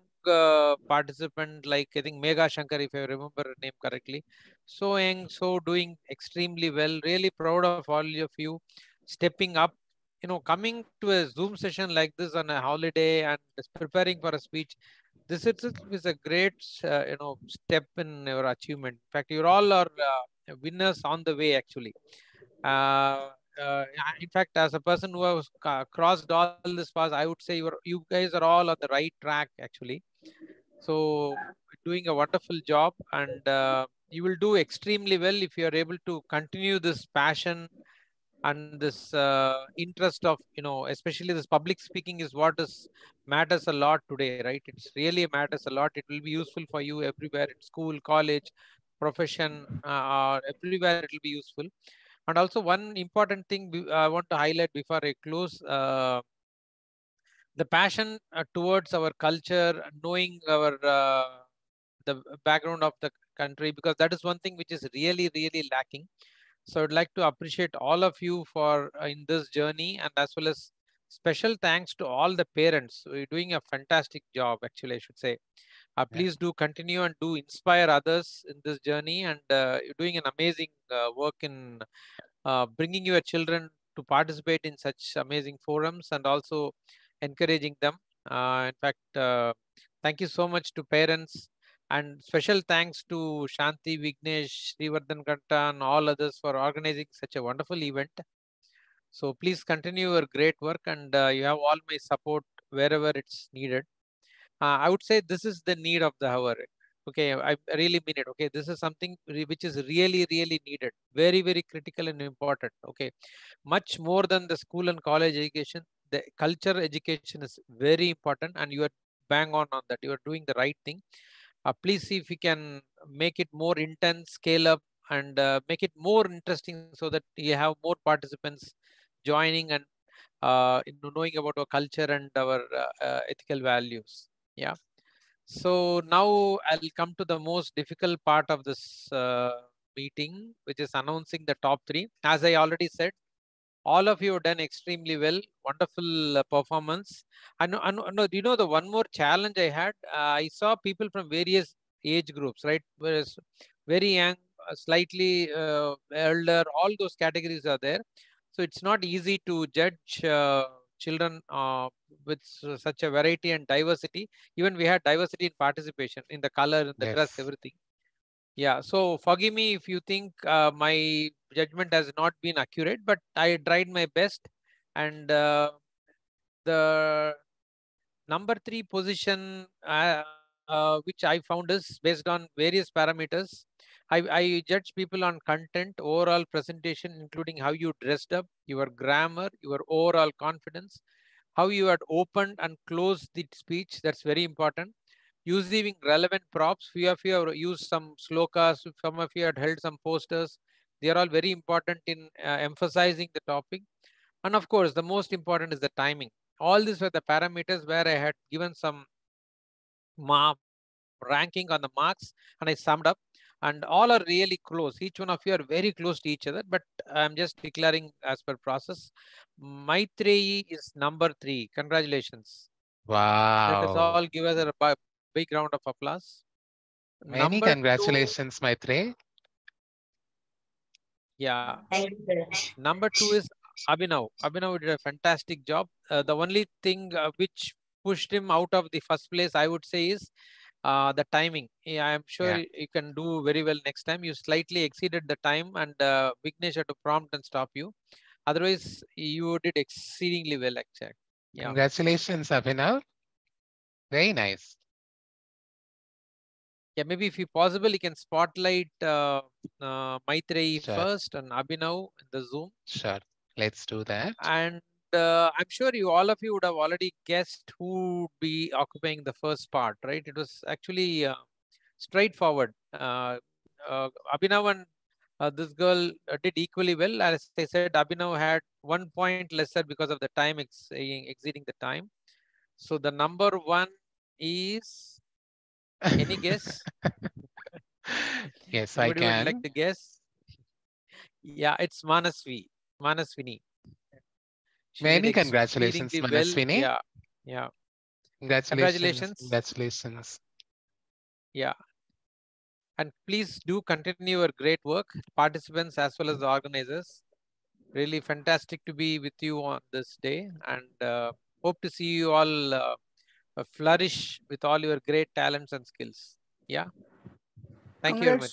participant, like I think Megha Shankar, if I remember her name correctly. So young, so doing extremely well. Really proud of all of you stepping up. Coming to a Zoom session like this on a holiday and preparing for a speech. This itself is a great, step in your achievement. In fact, you all are winners on the way, actually. In fact, as a person who has crossed all this path, I would say you guys are all on the right track, actually. So doing a wonderful job, and you will do extremely well if you are able to continue this passion and this interest of, especially this public speaking is what matters a lot today, right? It's really matters a lot. It will be useful for you everywhere, in school, college, profession, everywhere it will be useful. And also one important thing I want to highlight before I close, the passion towards our culture, knowing the background of the country, because that is one thing which is really, really lacking. So I'd like to appreciate all of you for in this journey, and as well as special thanks to all the parents. You're doing a fantastic job, actually, I should say. Please do continue and do inspire others in this journey, and you're doing an amazing work in bringing your children to participate in such amazing forums and also encouraging them. In fact, thank you so much to parents, and special thanks to Shanti, Vignesh, Srivardhan Kanta, and all others for organizing such a wonderful event. So please continue your great work, and you have all my support wherever it's needed. I would say this is the need of the hour. Okay, I really mean it. Okay, this is something which is really, really needed. Very, very critical and important. Okay, much more than the school and college education. The culture education is very important, and you are bang on that. You are doing the right thing. Please see if we can make it more intense, scale up, and make it more interesting so that you have more participants joining and knowing about our culture and our ethical values. Yeah. So now I'll come to the most difficult part of this meeting, which is announcing the top three. As I already said, all of you have done extremely well. Wonderful performance. I know, the one more challenge I had. I saw people from various age groups, right? Whereas very young, slightly elder, all those categories are there. So it's not easy to judge children with such a variety and diversity. Even we had diversity in participation, in the color, in the dress, everything. Yeah, so forgive me if you think my judgment has not been accurate, but I tried my best. And the number 3 position, which I found is based on various parameters. I judge people on content, overall presentation, including how you dressed up, your grammar, your overall confidence, how you had opened and closed the speech. That's very important. Using relevant props. Few of you have used some slokas. Some of you had held some posters. They are all very important in emphasizing the topic. And of course, the most important is the timing. All these were the parameters where I had given some ranking on the marks, and I summed up. And all are really close. Each one of you are very close to each other, but I'm just declaring as per process. Maitreyi is number 3. Congratulations. Let us Wow. all give us a big round of applause. Many Number 2. congratulations, Maitreyi. Yeah. Thank you, sir. Number 2 is Abhinav. Abhinav did a fantastic job. The only thing which pushed him out of the first place, I would say, is the timing. Yeah, I am sure you can do very well next time. You slightly exceeded the time, and Vignesh had to prompt and stop you. Otherwise, you did exceedingly well, actually. Yeah. Congratulations, Abhinav. Very nice. Yeah, maybe if you possible, you can spotlight Maitreyi first and Abhinav in the Zoom. Sure, let's do that. And I'm sure all of you would have already guessed who would be occupying the first part, right? It was actually straightforward. Abhinav and this girl did equally well. As I said, Abhinav had 1 point lesser because of the time exceeding the time. So the number 1 is, any guess? Yes, I Anybody would like can. to guess? Yeah, it's Manaswini. She did Many congratulations, exceedingly well. Manaswini. Yeah, yeah. Congratulations. Congratulations. Yeah. And please do continue your great work, participants as well as the organizers. Really fantastic to be with you on this day, and hope to see you all flourish with all your great talents and skills. Yeah. Thank you very much.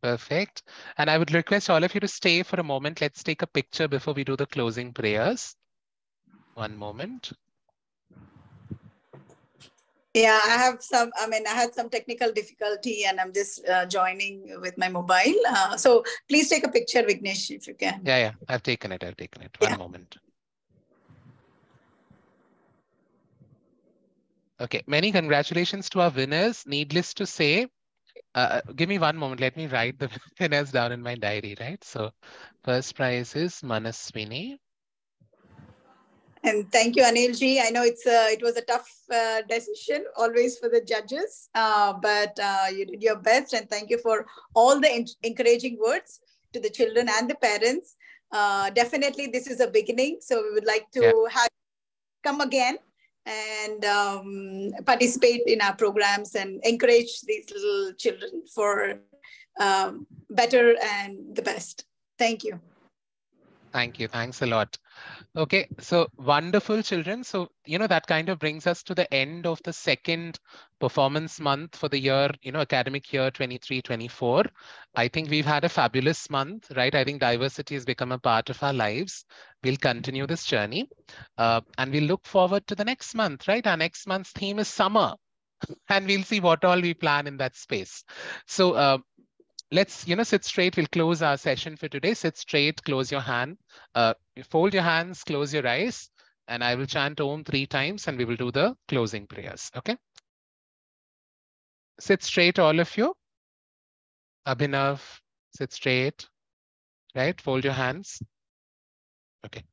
Perfect. And I would request all of you to stay for a moment. Let's take a picture before we do the closing prayers. One moment. Yeah, I had some technical difficulty and I'm just joining with my mobile. So please take a picture, Vignesh, if you can. Yeah, I've taken it. One moment. Okay, many congratulations to our winners. Needless to say, give me one moment. Let me write the winners down in my diary, right? So first prize is Manaswini. And thank you, Anilji. I know it was a tough decision always for the judges, but you did your best. And thank you for all the encouraging words to the children and the parents. Definitely, this is a beginning. So we would like to have come again and participate in our programs and encourage these little children for better and the best. Thank you. Thank you. Thanks a lot. Okay, so wonderful, children. So, that kind of brings us to the end of the second performance month for the year, academic year 23-24. I think we've had a fabulous month, right? I think diversity has become a part of our lives. We'll continue this journey and we'll look forward to the next month, right? Our next month's theme is summer and we'll see what all we plan in that space. So, let's, sit straight. We'll close our session for today. Sit straight, close your hand, fold your hands, close your eyes, and I will chant Om 3 times and we will do the closing prayers. Okay. Sit straight, all of you. Abhinav, sit straight, right? Fold your hands. Okay.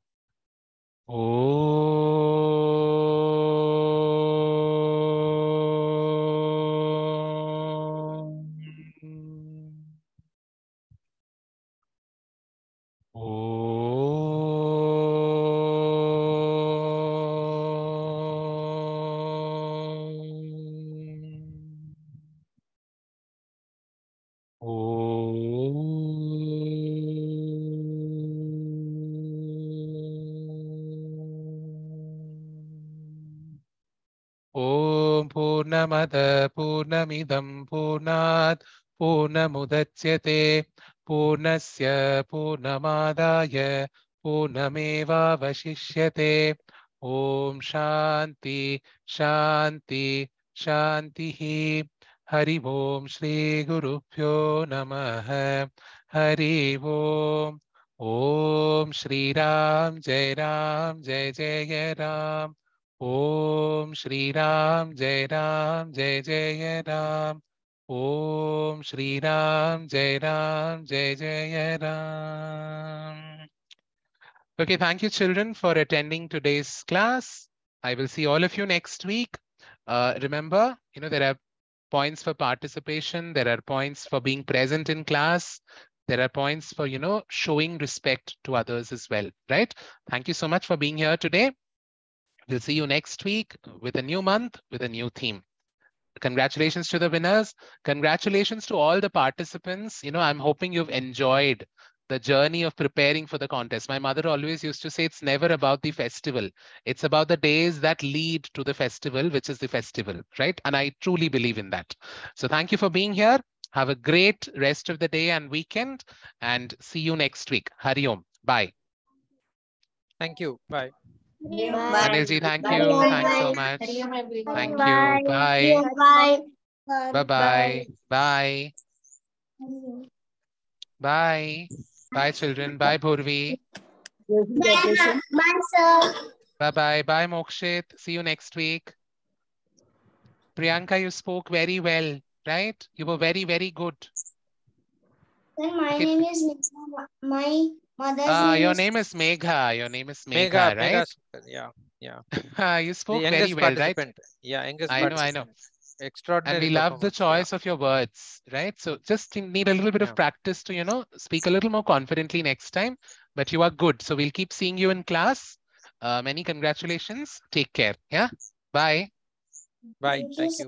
Om Purnamada Purnamidam Purnat Purnamudachyate Purnasya Purnamadaya Purnameva Vashishyate. Om Shanti Shanti Shantihi. Hari Om Shri Guru Pyo Namaha. Hari Om. Om Shri Ram Jai Ram Jai Jai Ram. Om Shri Ram Jai Ram Jai Jai Ram. Om Shri Ram Jai Ram Jai Jai Ram. Okay, thank you children for attending today's class. I will see all of you next week. Remember, there are points for participation. There are points for being present in class. There are points for, showing respect to others as well, right? Thank you so much for being here today. We'll see you next week with a new month, with a new theme. Congratulations to the winners. Congratulations to all the participants. I'm hoping you've enjoyed the journey of preparing for the contest. My mother always used to say it's never about the festival. It's about the days that lead to the festival, which is the festival, right? And I truly believe in that. So thank you for being here. Have a great rest of the day and weekend, and see you next week. Hari Om. Bye. Thank you. Bye. Bye. Anilji, thank you. Thanks so much. Thank you. Bye. Bye. Bye-bye. Bye. Bye. Bye, children. Bye, Purvi. Bye, sir. Bye-bye. Bye, Mokshit. See you next week. Priyanka, you spoke very well, right? You were very, very good. Sir, my Okay. name is Megha. My mother's name Your is... name is Megha. Your name is Megha, Megha, right? yeah. You spoke The very youngest well, right? participant. Yeah, youngest I know. participant. Extraordinary And we love the performance. choice of your words, right? So just need a little bit of practice to, speak a little more confidently next time. But you are good. So we'll keep seeing you in class. Many congratulations. Take care. Yeah. Bye. Bye. Thank you.